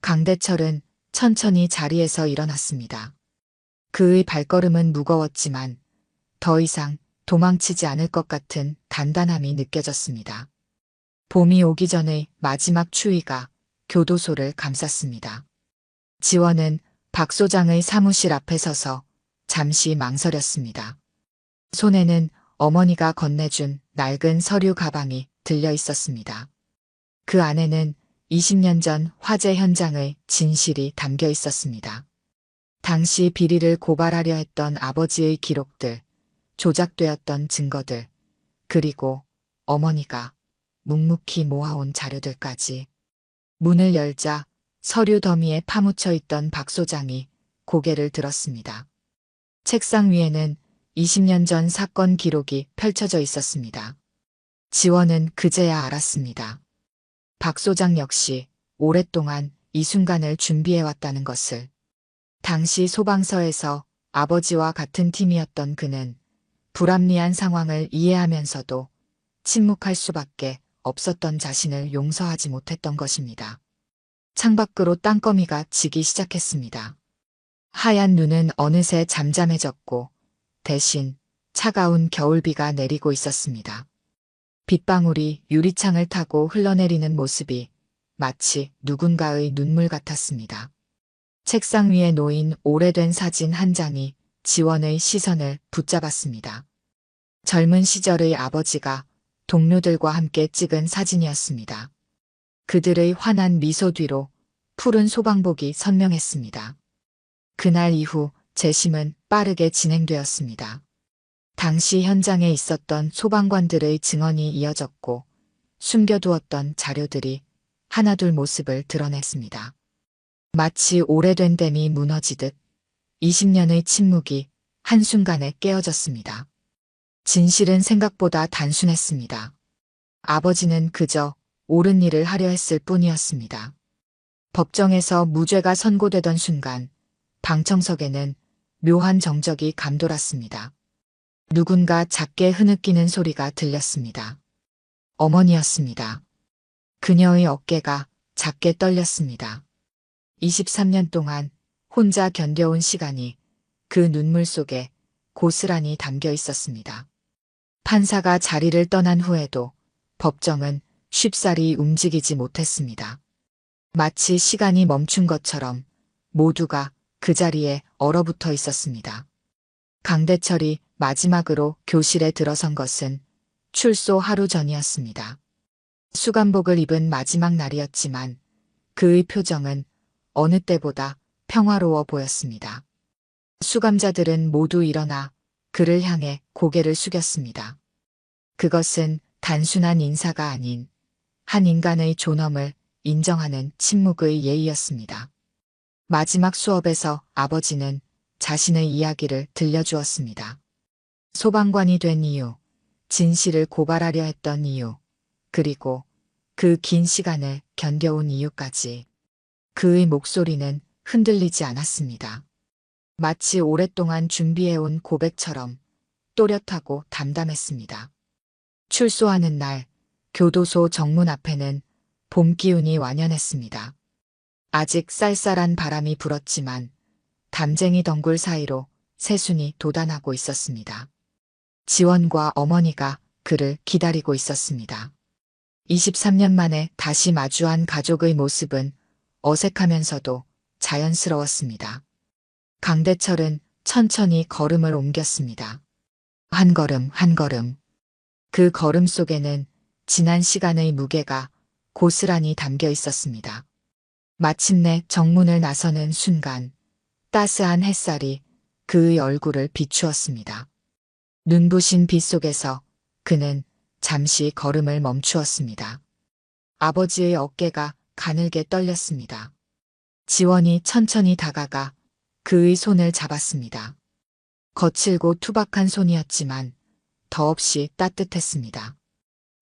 강대철은 천천히 자리에서 일어났습니다. 그의 발걸음은 무거웠지만 더 이상 도망치지 않을 것 같은 단단함이 느껴졌습니다. 봄이 오기 전의 마지막 추위가 교도소를 감쌌습니다. 지원은 박 소장의 사무실 앞에 서서 잠시 망설였습니다. 손에는 어머니가 건네준 낡은 서류 가방이 들려 있었습니다. 그 안에는 20년 전 화재 현장의 진실이 담겨 있었습니다. 당시 비리를 고발하려 했던 아버지의 기록들, 조작되었던 증거들, 그리고 어머니가 묵묵히 모아온 자료들까지. 문을 열자 서류 더미에 파묻혀 있던 박 소장이 고개를 들었습니다. 책상 위에는 20년 전 사건 기록이 펼쳐져 있었습니다. 지원은 그제야 알았습니다. 박 소장 역시 오랫동안 이 순간을 준비해왔다는 것을. 당시 소방서에서 아버지와 같은 팀이었던 그는 불합리한 상황을 이해하면서도 침묵할 수밖에 없었던 자신을 용서하지 못했던 것입니다. 창밖으로 땅거미가 지기 시작했습니다. 하얀 눈은 어느새 잠잠해졌고 대신 차가운 겨울비가 내리고 있었습니다. 빗방울이 유리창을 타고 흘러내리는 모습이 마치 누군가의 눈물 같았습니다. 책상 위에 놓인 오래된 사진 한 장이 지원의 시선을 붙잡았습니다. 젊은 시절의 아버지가 동료들과 함께 찍은 사진이었습니다. 그들의 환한 미소 뒤로 푸른 소방복이 선명했습니다. 그날 이후 재심은 빠르게 진행되었습니다. 당시 현장에 있었던 소방관들의 증언이 이어졌고 숨겨두었던 자료들이 하나둘 모습을 드러냈습니다. 마치 오래된 댐이 무너지듯 20년의 침묵이 한순간에 깨어졌습니다. 진실은 생각보다 단순했습니다. 아버지는 그저 옳은 일을 하려 했을 뿐이었습니다. 법정에서 무죄가 선고되던 순간 방청석에는 묘한 정적이 감돌았습니다. 누군가 작게 흐느끼는 소리가 들렸습니다. 어머니였습니다. 그녀의 어깨가 작게 떨렸습니다. 23년 동안 혼자 견뎌온 시간이 그 눈물 속에 고스란히 담겨 있었습니다. 판사가 자리를 떠난 후에도 법정은 쉽사리 움직이지 못했습니다. 마치 시간이 멈춘 것처럼 모두가 그 자리에 얼어붙어 있었습니다. 강대철이 마지막으로 교실에 들어선 것은 출소 하루 전이었습니다. 수감복을 입은 마지막 날이었지만 그의 표정은 어느 때보다 평화로워 보였습니다. 수감자들은 모두 일어나 그를 향해 고개를 숙였습니다. 그것은 단순한 인사가 아닌 한 인간의 존엄을 인정하는 침묵의 예의였습니다. 마지막 수업에서 아버지는 자신의 이야기를 들려주었습니다. 소방관이 된 이유, 진실을 고발하려 했던 이유, 그리고 그 긴 시간을 견뎌온 이유까지. 그의 목소리는 흔들리지 않았습니다. 마치 오랫동안 준비해온 고백처럼 또렷하고 담담했습니다. 출소하는 날, 교도소 정문 앞에는 봄 기운이 완연했습니다. 아직 쌀쌀한 바람이 불었지만 담쟁이 덩굴 사이로 새순이 돋아나고 있었습니다. 지원과 어머니가 그를 기다리고 있었습니다. 23년 만에 다시 마주한 가족의 모습은 어색하면서도 자연스러웠습니다. 강대철은 천천히 걸음을 옮겼습니다. 한 걸음 한 걸음. 그 걸음 속에는 지난 시간의 무게가 고스란히 담겨 있었습니다. 마침내 정문을 나서는 순간 따스한 햇살이 그의 얼굴을 비추었습니다. 눈부신 빛 속에서 그는 잠시 걸음을 멈추었습니다. 아버지의 어깨가 가늘게 떨렸습니다. 지원이 천천히 다가가 그의 손을 잡았습니다. 거칠고 투박한 손이었지만 더없이 따뜻했습니다.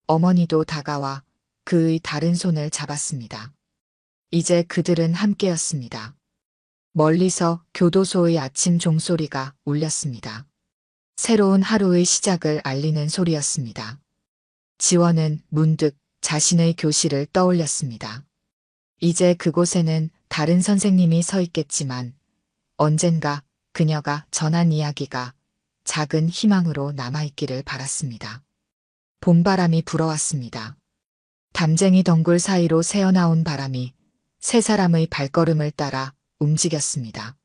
어머니도 다가와 그의 다른 손을 잡았습니다. 이제 그들은 함께였습니다. 멀리서 교도소의 아침 종소리가 울렸습니다. 새로운 하루의 시작을 알리는 소리였습니다. 지원은 문득 자신의 교실을 떠올렸습니다. 이제 그곳에는 다른 선생님이 서 있겠지만 언젠가 그녀가 전한 이야기가 작은 희망으로 남아있기를 바랐습니다. 봄바람이 불어왔습니다. 담쟁이 덩굴 사이로 새어나온 바람이 세 사람의 발걸음을 따라 움직였습니다.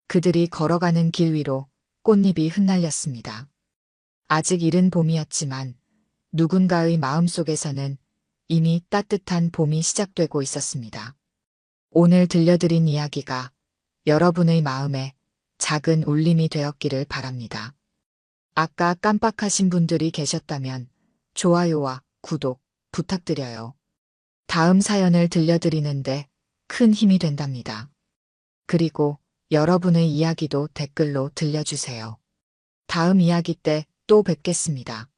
그들이 걸어가는 길 위로 꽃잎이 흩날렸습니다. 아직 이른 봄이었지만 누군가의 마음속에서는 이미 따뜻한 봄이 시작되고 있었습니다. 오늘 들려드린 이야기가 여러분의 마음에 작은 울림이 되었기를 바랍니다. 아까 깜빡하신 분들이 계셨다면 좋아요와 구독 부탁드려요. 다음 사연을 들려드리는데 큰 힘이 된답니다. 그리고 여러분의 이야기도 댓글로 들려주세요. 다음 이야기 때 또 뵙겠습니다.